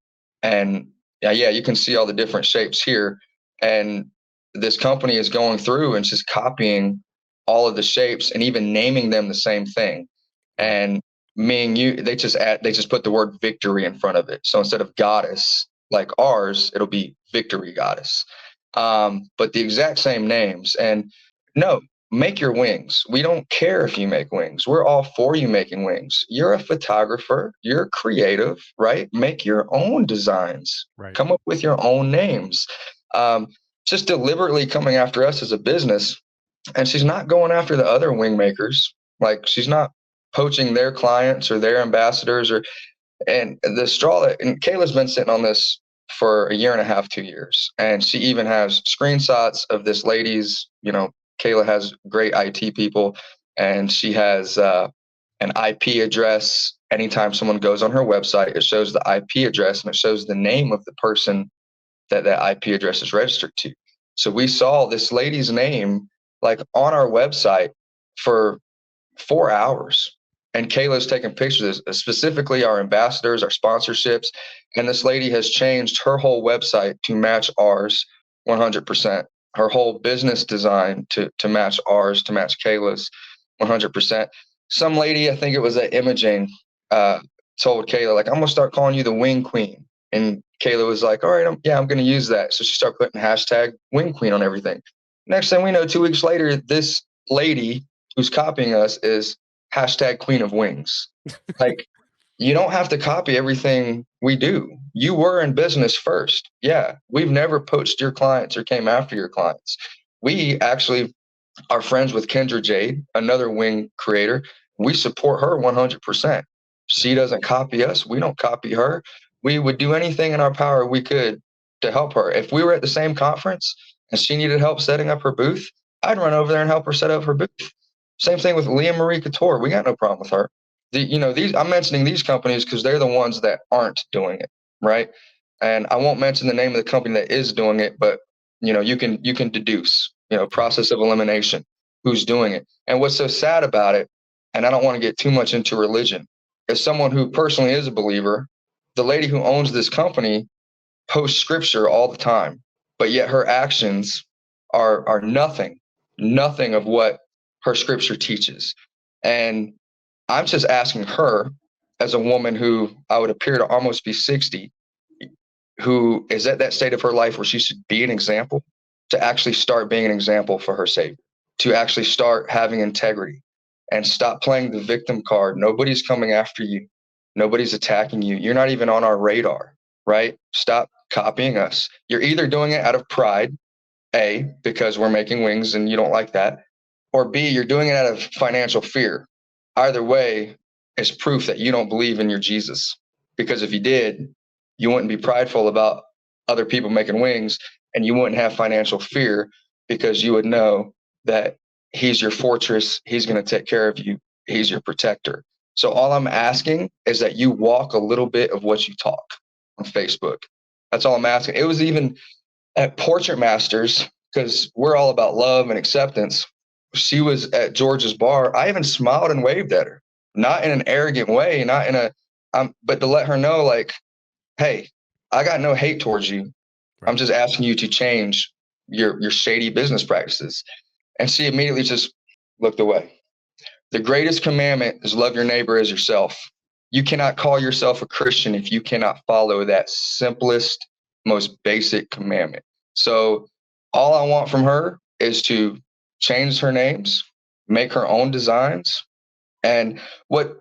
yeah, you can see all the different shapes here. And this company is going through and just copying all of the shapes and even naming them the same thing. Wow. And me and you, they just put the word victory in front of it. So instead of goddess like ours, it'll be victory goddess. But the exact same names. And no, make your wings. We don't care if you make wings. We're all for you making wings. You're a photographer, you're creative, right? Make your own designs, Right. come up with your own names. Just deliberately coming after us as a business. And she's not going after the other wing makers. Like she's not poaching their clients or their ambassadors and the straw that, and Kayla's been sitting on this for a year and a half, 2 years. And she even has screenshots of this lady's, Kayla has great IT people, and she has an IP address. Anytime someone goes on her website, it shows the IP address and it shows the name of the person that IP address is registered to. So we saw this lady's name like on our website for 4 hours. And Kayla's taking pictures, specifically our ambassadors, our sponsorships. And this lady has changed her whole website to match ours 100%. Her whole business design to match ours, to match Kayla's 100%. Some lady, I think it was at Imaging, told Kayla, like, I'm going to start calling you the Wing Queen. And Kayla was like, all right, I'm going to use that. So she started putting hashtag Wing Queen on everything. Next thing we know, 2 weeks later, this lady who's copying us is hashtag Queen of Wings. Like, you don't have to copy everything we do. You were in business first. Yeah, we've never poached your clients or came after your clients. We actually are friends with Kendra Jade, another wing creator. We support her 100%. She doesn't copy us. We don't copy her. We would do anything in our power we could to help her. If we were at the same conference and she needed help setting up her booth, I'd run over there and help her set up her booth. Same thing with Leah Marie Couture. We got no problem with her. I'm mentioning these companies because they're the ones that aren't doing it, right? And I won't mention the name of the company that is doing it, but you can deduce, process of elimination, who's doing it. And what's so sad about it, and I don't want to get too much into religion, as someone who personally is a believer, the lady who owns this company posts scripture all the time, but yet her actions are nothing of what her scripture teaches. And I'm just asking her, as a woman who I would appear to almost be 60, who is at that state of her life where she should be an example, to actually start being an example for her Savior, to actually start having integrity and stop playing the victim card. Nobody's coming after you. Nobody's attacking you. You're not even on our radar, right? Stop copying us. You're either doing it out of pride, A, because we're making wings and you don't like that, or B, you're doing it out of financial fear. Either way is proof that you don't believe in your Jesus. Because if you did, you wouldn't be prideful about other people making wings, and you wouldn't have financial fear, because you would know that he's your fortress. He's going to take care of you. He's your protector. So all I'm asking is that you walk a little bit of what you talk on Facebook. That's all I'm asking. It was even at Portrait Masters, because we're all about love and acceptance. She was at George's bar. I even smiled and waved at her, not in an arrogant way, not in but to let her know, like, hey, I got no hate towards you. Right. I'm just asking you to change your shady business practices. And she immediately just looked away. The greatest commandment is love your neighbor as yourself. You cannot call yourself a Christian if you cannot follow that simplest, most basic commandment. So all I want from her is to change her names, make her own designs. And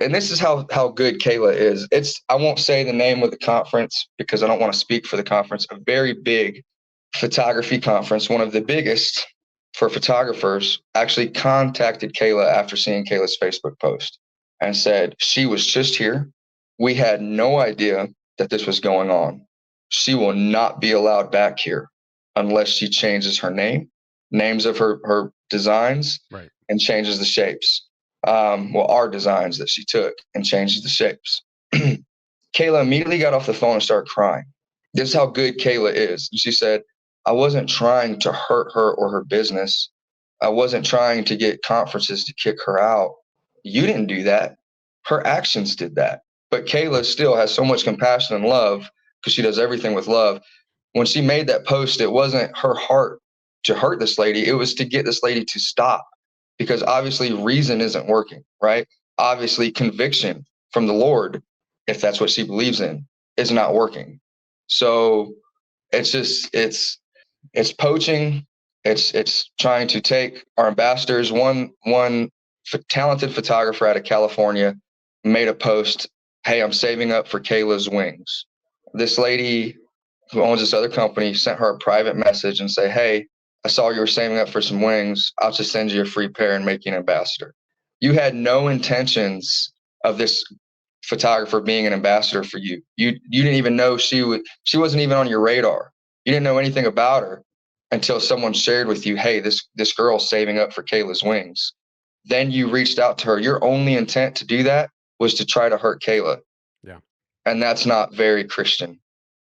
this is how good Kayla is. I won't say the name of the conference because I don't want to speak for the conference. A very big photography conference, one of the biggest for photographers, actually contacted Kayla after seeing Kayla's Facebook post and said, she was just here. We had no idea that this was going on. She will not be allowed back here unless she changes her names of her designs, right, and changes the shapes. Our designs that she took, and changes the shapes. Kayla immediately got off the phone and started crying. This is how good Kayla is. And she said, I wasn't trying to hurt her or her business. I wasn't trying to get conferences to kick her out. You didn't do that. Her actions did that. But Kayla still has so much compassion and love, because she does everything with love. When she made that post, it wasn't her heart to hurt this lady. It was to get this lady to stop, because obviously reason isn't working, right? Obviously conviction from the Lord, if that's what she believes in, is not working. So it's poaching. It's trying to take our ambassadors. One talented photographer out of California made a post, hey, I'm saving up for Kayla's wings. This lady who owns this other company sent her a private message and say, hey, I saw you were saving up for some wings. I'll just send you a free pair and make you an ambassador. You had no intentions of this photographer being an ambassador for you. You didn't even know she wasn't even on your radar. You didn't know anything about her until someone shared with you, hey, this girl's saving up for Kayla's wings. Then you reached out to her. Your only intent to do that was to try to hurt Kayla. Yeah. And that's not very Christian.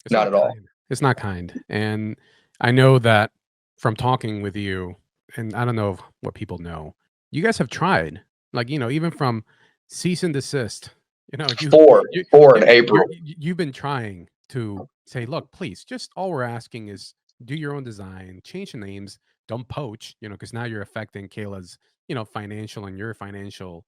It's Not not at all. kind. It's not kind. And I know that from talking with you, and I don't know what people know, you guys have tried, like, even from cease and desist, Four in April. you've been trying to say, look, please, just all we're asking is do your own design, change the names, don't poach, because now you're affecting Kayla's, financial and your financial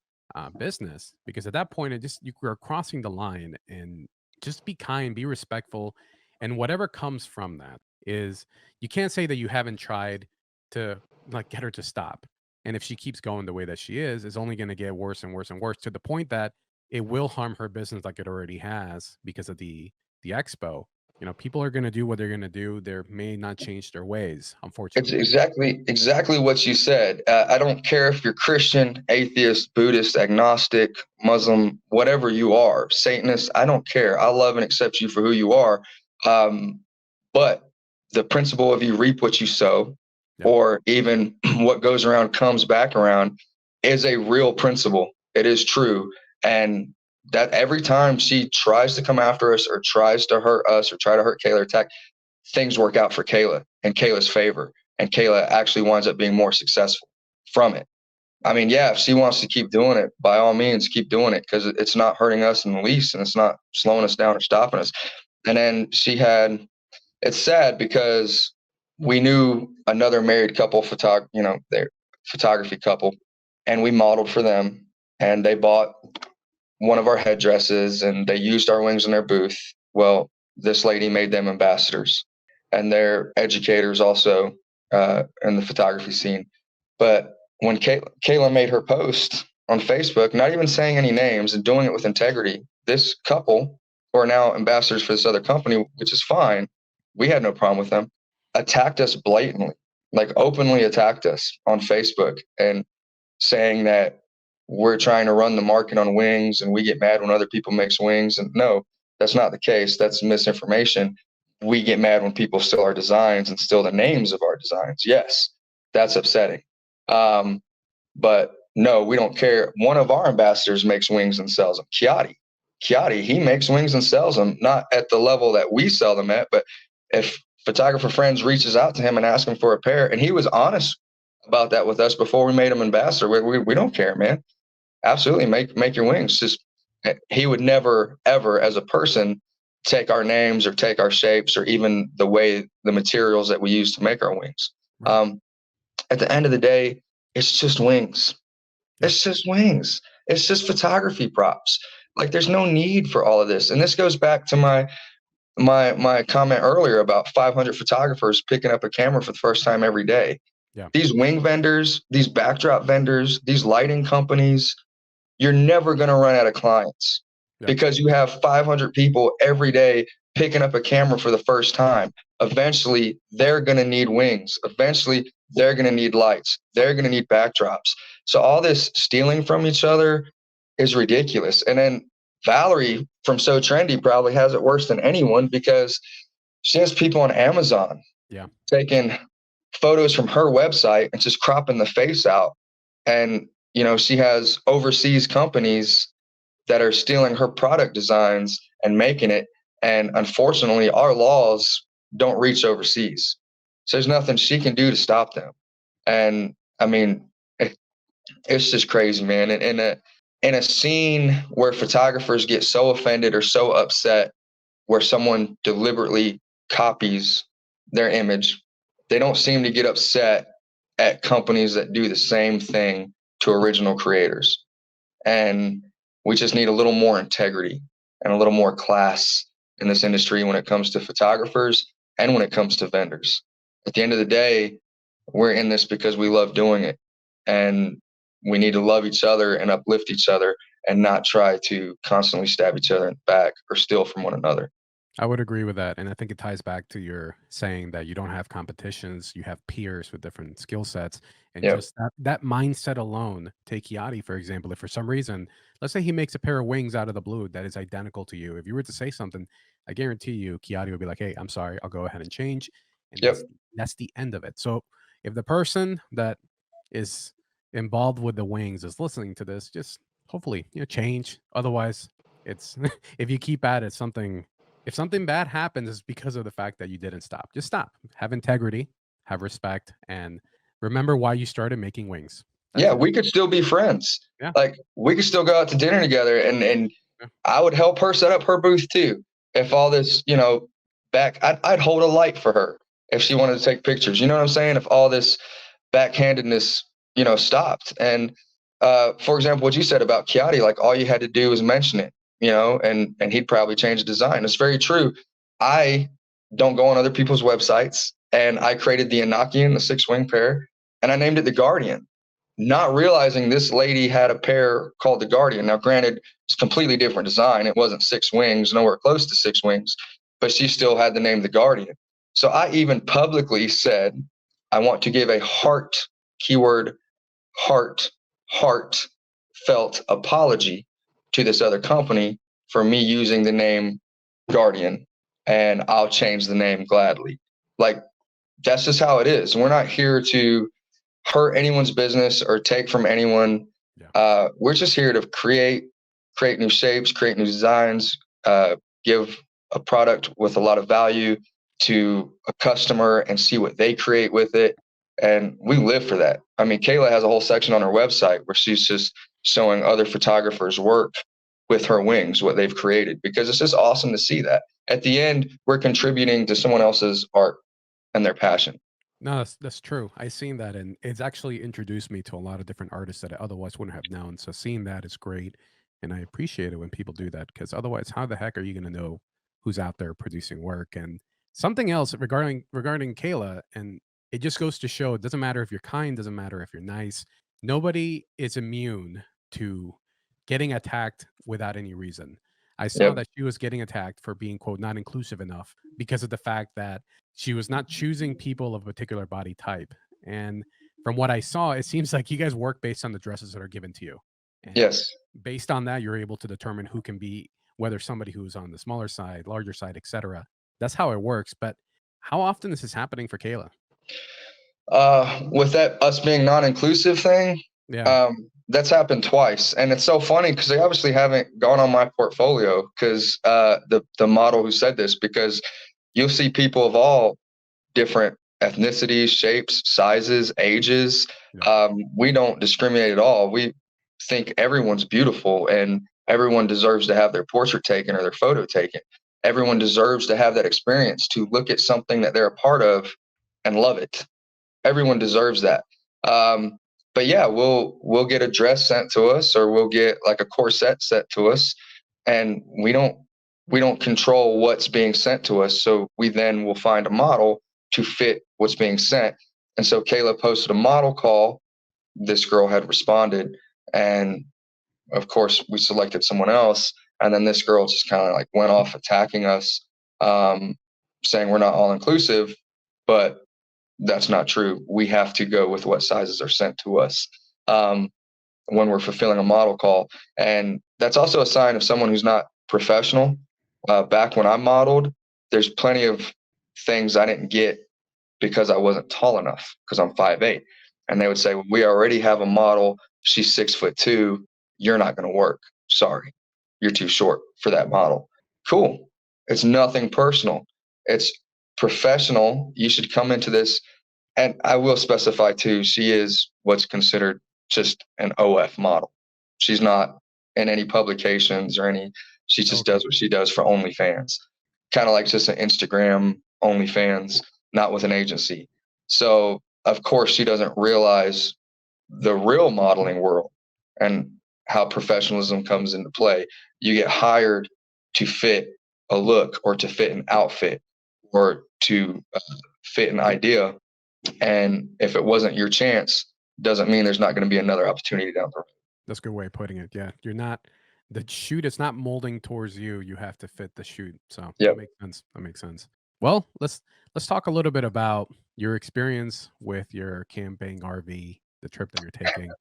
business. Because at that point, you are crossing the line, and just be kind, be respectful. And whatever comes from that is, you can't say that you haven't tried to, like, get her to stop. And if she keeps going the way that she is, it's only going to get worse and worse and worse, to the point that it will harm her business like it already has because of the expo. People are going to do what they're going to do. They may not change their ways, It's unfortunately. exactly what you said. I don't care if you're Christian, atheist, Buddhist, agnostic, Muslim, whatever you are, Satanist. I don't care. I love and accept you for who you are. But the principle of you reap what you sow, Yep. or even what goes around comes back around, is a real principle. It is true. And that every time she tries to come after us or tries to hurt us or try to hurt Kayla or attack, things work out for Kayla and Kayla's favor. And Kayla actually winds up being more successful from it. I mean, yeah, if she wants to keep doing it, by all means, keep doing it, because it's not hurting us in the least, and it's not slowing us down or stopping us. And then it's sad because we knew another married couple, their photography couple, and we modeled for them, and they bought one of our headdresses and they used our wings in their booth. Well, this lady made them ambassadors, and they're educators also in the photography scene. But when Kayla made her post on Facebook, not even saying any names and doing it with integrity, this couple, who are now ambassadors for this other company, which is fine, we had no problem with them, attacked us blatantly, like openly attacked us on Facebook, and saying that we're trying to run the market on wings and we get mad when other people makes wings. And no, that's not the case. That's misinformation. We get mad when people steal our designs and steal the names of our designs. Yes, that's upsetting. But no, we don't care. One of our ambassadors makes wings and sells them. Kiati, he makes wings and sells them, not at the level that we sell them at, but if photographer friends reaches out to him and ask him for a pair, and he was honest about that with us before we made him ambassador. We don't care, man. Absolutely, make your wings. Just, he would never ever, as a person, take our names or take our shapes or even the materials that we use to make our wings. Right. At the end of the day, it's just wings. Yeah. It's just wings. It's just photography props. Like, there's no need for all of this. And this goes back to my comment earlier about 500 photographers picking up a camera for the first time every day. Yeah. These wing vendors, these backdrop vendors, these lighting companies, you're never going to run out of clients because you have 500 people every day picking up a camera for the first time. Eventually, they're going to need wings. Eventually, they're going to need lights. They're going to need backdrops. So all this stealing from each other is ridiculous. And then Valerie from So Trendy probably has it worse than anyone because she has people on Amazon taking photos from her website and just cropping the face out. And, she has overseas companies that are stealing her product designs and making it. And unfortunately, our laws don't reach overseas. So there's nothing she can do to stop them. And I mean, it's just crazy, man. And in a scene where photographers get so offended or so upset where someone deliberately copies their image, they don't seem to get upset at companies that do the same thing to original creators. And we just need a little more integrity and a little more class in this industry when it comes to photographers and when it comes to vendors. At the end of the day, we're in this because we love doing it. And we need to love each other and uplift each other and not try to constantly stab each other in the back or steal from one another. I would agree with that, and I think it ties back to your saying that you don't have competitions, you have peers with different skill sets, and Yep. just that mindset alone. Take Kiati, for example. If for some reason, let's say he makes a pair of wings out of the blue that is identical to you, if you were to say something, I guarantee you Kiati would be like, "Hey, I'm sorry, I'll go ahead and change," and Yep. that's the end of it. So, if the person that is involved with the wings is listening to this, just hopefully, change. Otherwise, it's if you keep at it, something if something bad happens, it's because of the fact that you didn't stop. Just stop. Have integrity, have respect, and remember why you started making wings. That's Yeah, it. we could still be friends. Yeah. Like we could still go out to dinner together, and Yeah. I would help her set up her booth too. If all this, I'd hold a light for her if she wanted to take pictures. You know what I'm saying? If all this backhandedness, stopped. And for example, what you said about Kiati, like all you had to do was mention it, and he'd probably change the design. It's very true. I don't go on other people's websites, and I created the Enochian, the six wing pair, and I named it the Guardian, not realizing this lady had a pair called the Guardian. Now, granted, it's completely different design. It wasn't six wings, nowhere close to six wings, but she still had the name the Guardian. So I even publicly said, I want to give a heart, keyword heart, heartfelt apology to this other company for me using the name Guardian, and I'll change the name gladly. Like, that's just how it is. We're not here to hurt anyone's business or take from anyone. Yeah. We're just here to create new shapes, create new designs, give a product with a lot of value to a customer and see what they create with it. And we live for that. I mean, Kayla has a whole section on her website where she's just showing other photographers' work with her wings, what they've created, because it's just awesome to see that. At the end, we're contributing to someone else's art and their passion. No, that's true. I seen that, and it's actually introduced me to a lot of different artists that I otherwise wouldn't have known. So seeing that is great, and I appreciate it when people do that because otherwise, how the heck are you going to know who's out there producing work? And something else regarding Kayla, and it just goes to show it doesn't matter if you're kind, doesn't matter if you're nice. Nobody is immune to getting attacked without any reason. I saw Yep. that she was getting attacked for being quote not inclusive enough because of the fact that she was not choosing people of a particular body type. And from what I saw, it seems like you guys work based on the dresses that are given to you. And Yes. based on that, you're able to determine who can be whether somebody who's on the smaller side, larger side, etc. That's how it works. But how often is this happening for Kayla? With that us being non-inclusive thing, Yeah. that's happened twice, and it's so funny because they obviously haven't gone on my portfolio because the model who said this, because you'll see people of all different ethnicities, shapes, sizes, ages. Yeah. We don't discriminate at all. We think everyone's beautiful and everyone deserves to have their portrait taken or their photo taken. Everyone deserves to have that experience to look at something that they're a part of and love it. Everyone deserves that. Um, but yeah, we'll get a dress sent to us, or we'll get like a corset sent to us, and we don't control what's being sent to us. So we then will find a model to fit what's being sent. And so Kayla posted a model call. This girl had responded, and of course we selected someone else. And then this girl just kind of like went off attacking us, um, saying we're not all inclusive, but that's not true. We have to go with what sizes are sent to us um, when we're fulfilling a model call. And that's also a sign of someone who's not professional. Back when I modeled, there's plenty of things I didn't get because I wasn't tall enough because I'm 5'8". And they would say, well, we already have a model. She's 6'2". You're not going to work. Sorry. You're too short for that model. Cool. It's nothing personal. It's professional. You should come into this, and I will specify too, she is what's considered just an OF model. She's not in any publications or any, she just Okay. does what she does for OnlyFans. Kind of like just an Instagram OnlyFans, not with an agency. So of course she doesn't realize the real modeling world and how professionalism comes into play. You get hired to fit a look or to fit an outfit or to fit an idea, and if it wasn't your chance, doesn't mean there's not going to be another opportunity down the road. That's a good way of putting it. Yeah. You're not the chute is not molding towards you, you have to fit the chute, so that Yep. makes sense, that makes sense. Well, let's talk a little bit about your experience with your camping RV, the trip that you're taking.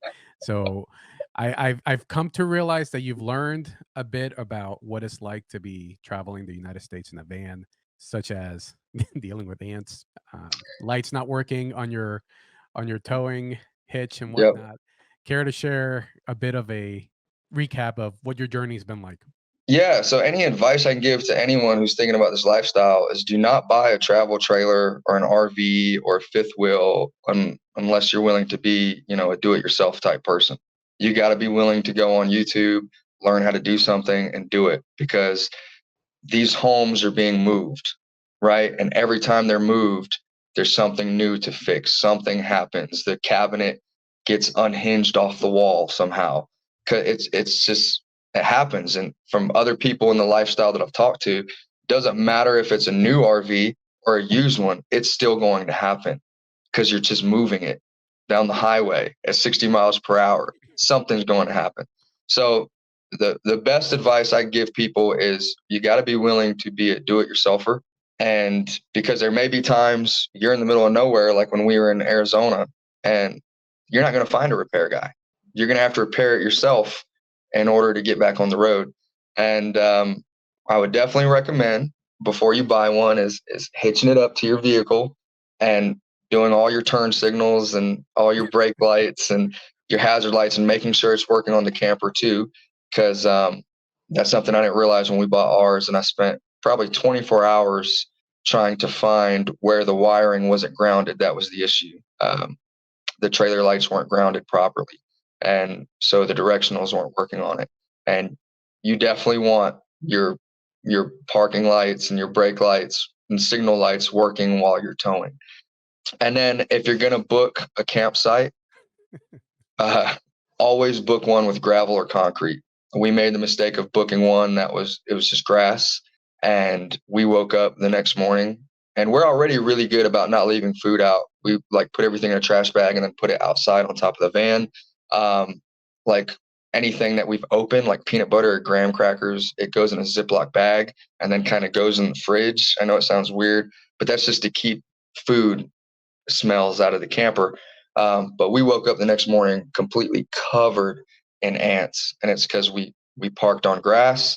So, I've come to realize that you've learned a bit about what it's like to be traveling the United States in a van, such as dealing with ants, lights not working on your towing hitch and Yep. whatnot. Care to share a bit of a recap of what your journey's been like? Yeah. So any advice I can give to anyone who's thinking about this lifestyle is do not buy a travel trailer or an RV or a fifth wheel unless you're willing to be, a do-it-yourself type person. You got to be willing to go on YouTube, learn how to do something, and do it because these homes are being moved, right? And every time they're moved, there's something new to fix. Something happens. The cabinet gets unhinged off the wall somehow. It's just it happens. And from other people in the lifestyle that I've talked to, doesn't matter if it's a new RV or a used one, it's still going to happen because you're just moving it down the highway at 60 miles per hour. Something's going to happen. So the best advice I give people is you got to be willing to be a do-it-yourselfer. And because there may be times you're in the middle of nowhere, like when we were in Arizona, and you're not going to find a repair guy. You're going to have to repair it yourself in order to get back on the road. And I would definitely recommend before you buy one is hitching it up to your vehicle and doing all your turn signals and all your brake lights and your hazard lights and making sure it's working on the camper too, because that's something I didn't realize when we bought ours, and I spent probably 24 hours trying to find where the wiring wasn't grounded. That was the issue. The trailer lights weren't grounded properly, and so the directionals weren't working on it. And you definitely want your parking lights and your brake lights and signal lights working while you're towing. And then if you're going to book a campsite, uh, always book one with gravel or concrete. We made the mistake of booking one it was just grass, and we woke up the next morning, and we're already really good about not leaving food out. We like put everything in a trash bag and then put it outside on top of the van. Like anything that we've opened, like peanut butter or graham crackers, it goes in a Ziploc bag and then kind of goes in the fridge. I know it sounds weird, but that's just to keep food smells out of the camper. But we woke up the next morning completely covered in ants, and it's because we parked on grass,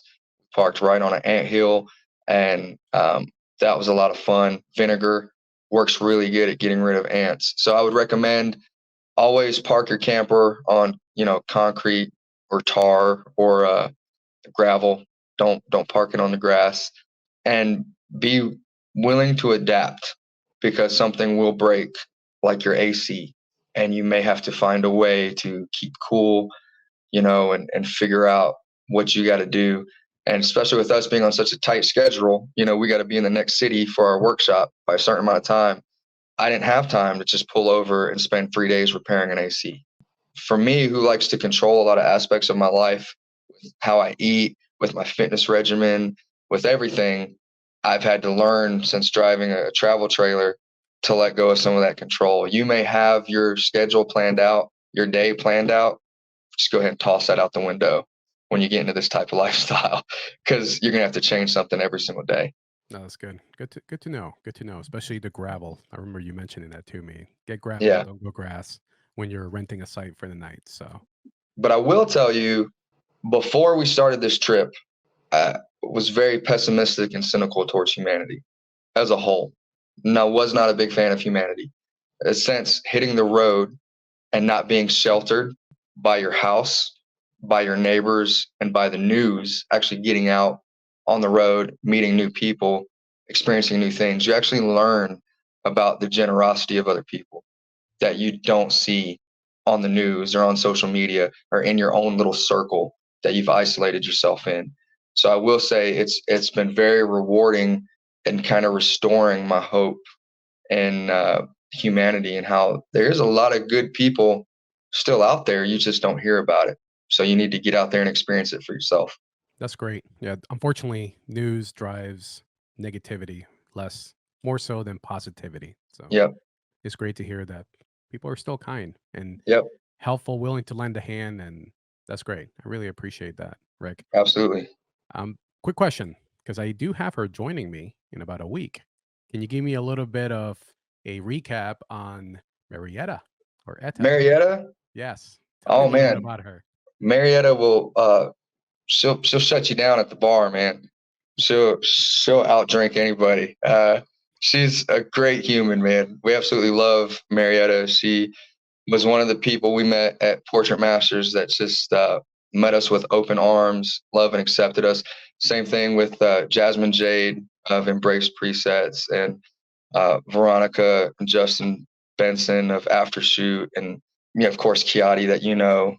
parked right on an ant hill, and that was a lot of fun. Vinegar works really good at getting rid of ants, so I would recommend always park your camper on concrete or tar or gravel. Don't park it on the grass, and be willing to adapt because something will break, like your AC, and you may have to find a way to keep cool, and figure out what you got to do. And especially with us being on such a tight schedule, we got to be in the next city for our workshop by a certain amount of time. I didn't have time to just pull over and spend 3 days repairing an AC. For me, who likes to control a lot of aspects of my life, how I eat, with my fitness regimen, with everything, I've had to learn since driving a travel trailer to let go of some of that control. You may have your schedule planned out, your day planned out. Just go ahead and toss that out the window when you get into this type of lifestyle because you're going to have to change something every single day. No, that's good. Good to know. Good to know, especially the gravel. I remember you mentioning that to me. Get gravel, Yeah. don't go grass when you're renting a site for the night. So, But I will tell you, before we started this trip, I was very pessimistic and cynical towards humanity as a whole. And I was not a big fan of humanity. Since hitting the road and not being sheltered by your house, by your neighbors, and by the news, actually getting out on the road, meeting new people, experiencing new things, you actually learn about the generosity of other people that you don't see on the news or on social media or in your own little circle that you've isolated yourself in. So I will say it's been very rewarding and kind of restoring my hope in humanity and how there's a lot of good people still out there. You just don't hear about it. So you need to get out there and experience it for yourself. that's great. Yeah, unfortunately, news drives negativity more so than positivity. So, Yep. it's great to hear that people are still kind and Yep. helpful, willing to lend a hand, and That's great. I really appreciate that, Rick. Absolutely. Quick question, because I do have her joining me in about a week. Can you give me a little bit of a recap on Marietta or Etta? Marietta. Yes. Tell me a Oh little bit man, about her. Marietta will she'll shut you down at the bar, man. She'll outdrink anybody. She's a great human, man. We absolutely love Marietta. She was one of the people we met at Portrait Masters that just met us with open arms, love and accepted us. Same thing with Jasmine Jade of Embrace Presets, and Veronica and Justin Benson of Aftershoot, and of course Kiati that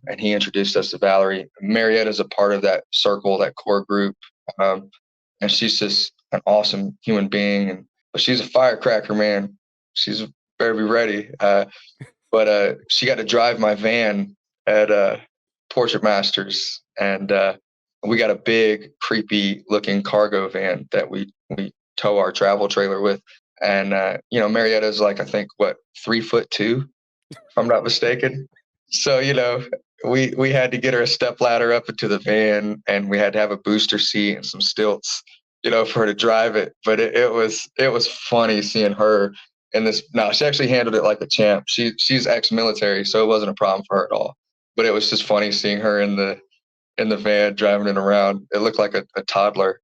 and he introduced us to Valerie. Marietta is a part of that circle, that core group, and she's just an awesome human being. But she's a firecracker, man. She's better be ready. But she got to drive my van at Portrait Masters, and we got a big, creepy looking cargo van that we tow our travel trailer with. And Marietta's like, I think, what, 3'2", if I'm not mistaken. So we had to get her a step ladder up into the van, and we had to have a booster seat and some stilts, for her to drive it. But it was funny seeing her in this. No, she actually handled it like a champ. She's ex-military, so it wasn't a problem for her at all. But it was just funny seeing her in the van driving it around. It looked like a toddler.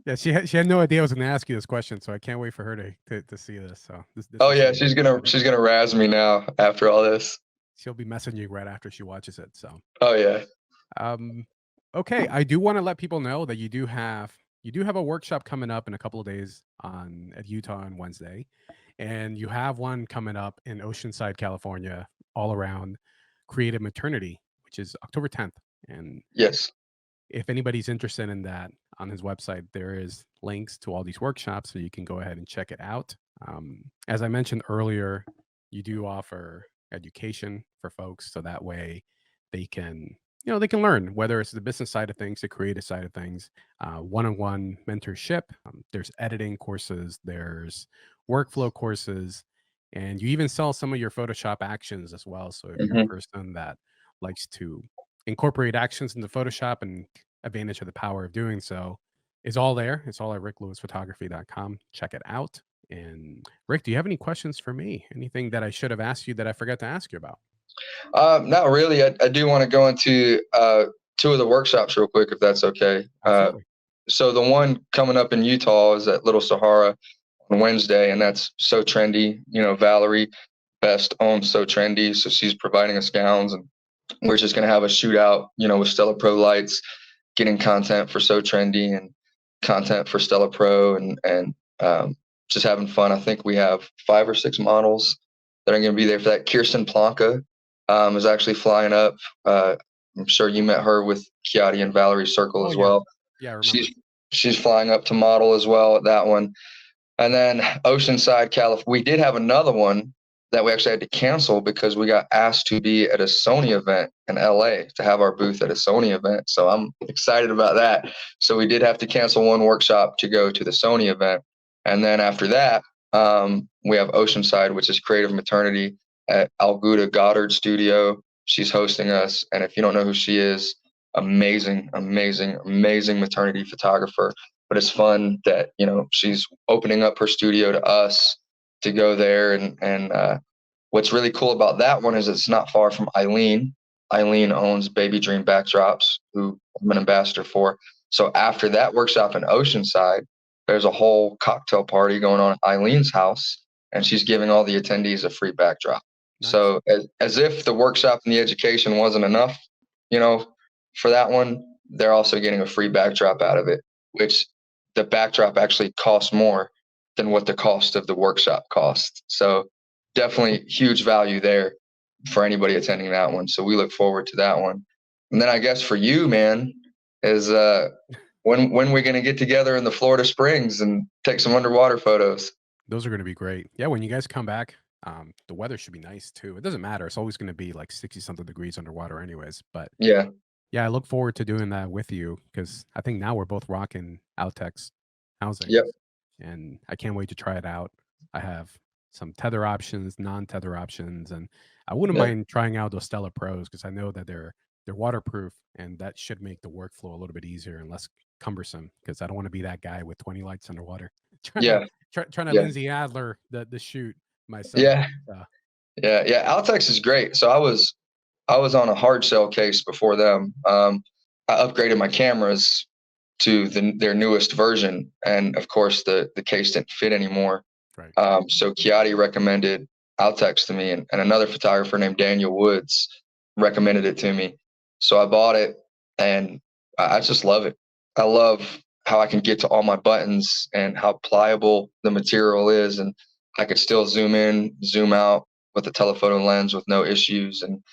Yeah, she had no idea I was going to ask you this question, so I can't wait for her to see this. So this Oh is yeah, she's gonna razz me now after all this. she'll be messaging you right after she watches it. So Oh yeah. okay, I do want to let people know that you do have a workshop coming up in a couple of days at Utah on Wednesday, and you have one coming up in Oceanside, California, all around creative maternity, which is October 10th. And Yes. if anybody's interested in that, on his website there is links to all these workshops, so you can go ahead and check it out. As I mentioned earlier, you do offer education for folks, so that way they can learn, whether it's the business side of things, the creative side of things, one-on-one mentorship. There's editing courses, there's workflow courses, and you even sell some of your Photoshop actions as well. So if you're a Hmm. person that likes to incorporate actions into Photoshop and advantage of the power of doing so, is all there. It's all at riclewisphotography.com. Check it out. And Rick, do you have any questions for me? Anything that I should have asked you that I forgot to ask you about? Not really. I do want to go into two of the workshops real quick, if that's okay. Absolutely. So the one coming up in Utah is at Little Sahara on Wednesday, and that's So Trendy. Valerie Best owns So Trendy, so she's providing us gowns, and we're just gonna have a shootout, with Stella Pro lights, getting content for So Trendy and content for Stella Pro, and just having fun. I think we have 5 or 6 models that are going to be there for that. Kirsten Planka is actually flying up. I'm sure you met her with Kiati and Valerie's Circle Oh as yeah. well. Yeah, I remember. She's flying up to model as well at that one. And then Oceanside, California. We did have another one that we actually had to cancel because we got asked to be at a Sony event in LA, to have our booth at a Sony event. So I'm excited about that. So we did have to cancel one workshop to go to the Sony event. And then after that, we have Oceanside, which is Creative Maternity at Alguda Goddard Studio. She's hosting us. And if you don't know who she is, amazing, amazing, amazing maternity photographer. But it's fun that she's opening up her studio to us to go there. And what's really cool about that one is it's not far from Eileen. Eileen owns Baby Dream Backdrops, who I'm an ambassador for. So after that workshop in Oceanside, there's a whole cocktail party going on at Eileen's house, and she's giving all the attendees a free backdrop. Nice. So as if the workshop and the education wasn't enough, for that one, they're also getting a free backdrop out of it, which the backdrop actually costs more than what the cost of the workshop costs. So definitely huge value there for anybody attending that one. So we look forward to that one. And then I guess for you, man, is when we're going to get together in the Florida Springs and take some underwater photos. Those are going to be great. Yeah, when you guys come back, the weather should be nice too. It doesn't matter. It's always going to be like 60 something degrees underwater anyways. But Yeah. yeah, I look forward to doing that with you, because I think now we're both rocking Outex housings, Yep. and I can't wait to try it out. I have some tether options, non-tether options, and I wouldn't Yep. mind trying out those Stella Pros because I know that they're waterproof, and that should make the workflow a little bit easier and less cumbersome. Because I don't want to be that guy with 20 lights underwater trying to Yeah. trying to Yeah. Lindsay Adler the shoot myself. Yeah. So, Yeah. Altex is great. So I was on a hard shell case before them. I upgraded my cameras to their newest version, and of course the case didn't fit anymore. right. So Chiati recommended Altex to me, and another photographer named Daniel Woods recommended it to me. So I bought it, and I just love it. I love how I can get to all my buttons and how pliable the material is, and I could still zoom in, zoom out with the telephoto lens with no issues. And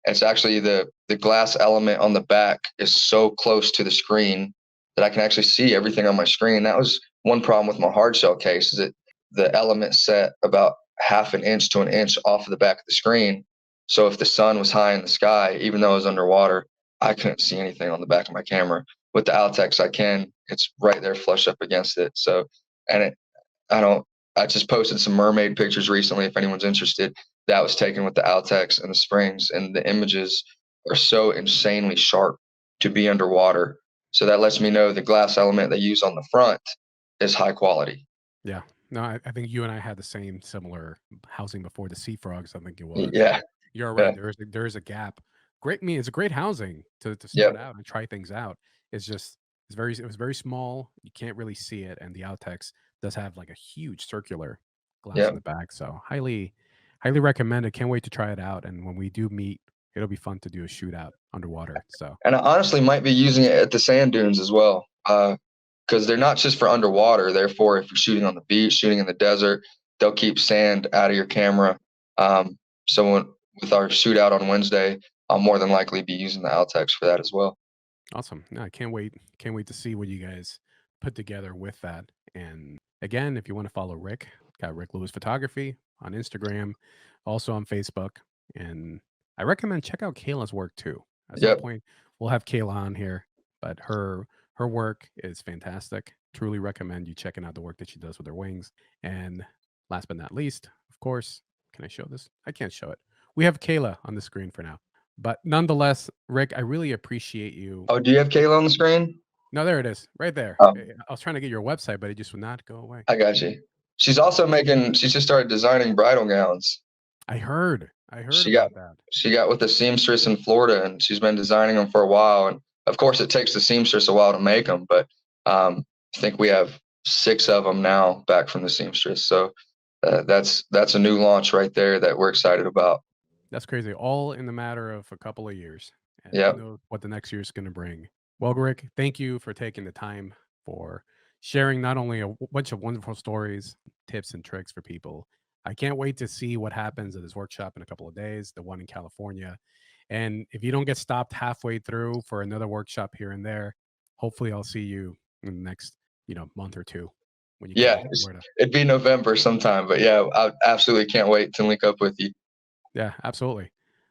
it's actually the glass element on the back is so close to the screen that I can actually see everything on my screen. That was one problem with my hard shell case, is that the element set about half an inch to an inch off of the back of the screen. So if the sun was high in the sky, even though it was underwater, I couldn't see anything on the back of my camera. With the Altex, I can. It's right there, flush up against it. So, and it, I don't. I just posted some mermaid pictures recently. If anyone's interested, that was taken with the Altex and the springs, and the images are so insanely sharp to be underwater. So that lets me know the glass element they use on the front is high quality. Yeah. No, I think you and I had the same similar housing before the sea frogs. I think it was. So Yeah, you're yeah, right. There is a gap. Great. I mean, it's a great housing to start yep, out and try things out. It's just it was very small. You can't really see it, and the Outtex does have like a huge circular glass in yep. the back. So highly recommend it. Can't wait to try it out. And when we do meet, it'll be fun to do a shootout underwater. So And I honestly might be using it at the sand dunes as well, because they're not just for underwater. Therefore, if you're shooting on the beach, shooting in the desert, they'll keep sand out of your camera. So with our shootout on Wednesday, I'll more than likely be using the Altex for that as well. awesome. No, I can't wait. Can't wait to see what you guys put together with that. And again, if you want to follow Rick, got Ric Lewis Photography on Instagram, also on Facebook. And I recommend check out Kayla's work too. At some Yep, point, we'll have Kayla on here, but her work is fantastic. Truly recommend you checking out the work that she does with her wings. And last but not least, of course, can I show this? I can't show it. We have Kayla on the screen for now. But nonetheless, Rick, I really appreciate you. Oh, do you have Kayla on the screen? No, there it is, right there. Oh, I was trying to get your website, but it just would not go away. I got you. She's just started designing bridal gowns. I heard She got about that. she got with a seamstress in Florida, and she's been designing them for a while. And of course, it takes the seamstress a while to make them, but I think we have 6 of them now back from the seamstress. So that's a new launch right there that we're excited about. That's crazy. All in the matter of a couple of years, and who Yep, knows what the next year is going to bring. Well, Rick, thank you for taking the time for sharing not only a bunch of wonderful stories, tips, and tricks for people. I can't wait to see what happens at this workshop in a couple of days, the one in California. And if you don't get stopped halfway through for another workshop here and there, hopefully I'll see you in the next, month or two when you come yeah, to Florida. it'd be November sometime, but yeah, I absolutely can't wait to link up with you. Yeah, absolutely.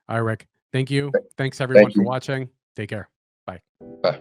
All right, Rick. Thank you. Thanks everyone Thank for you. watching. Take care. Bye. Bye.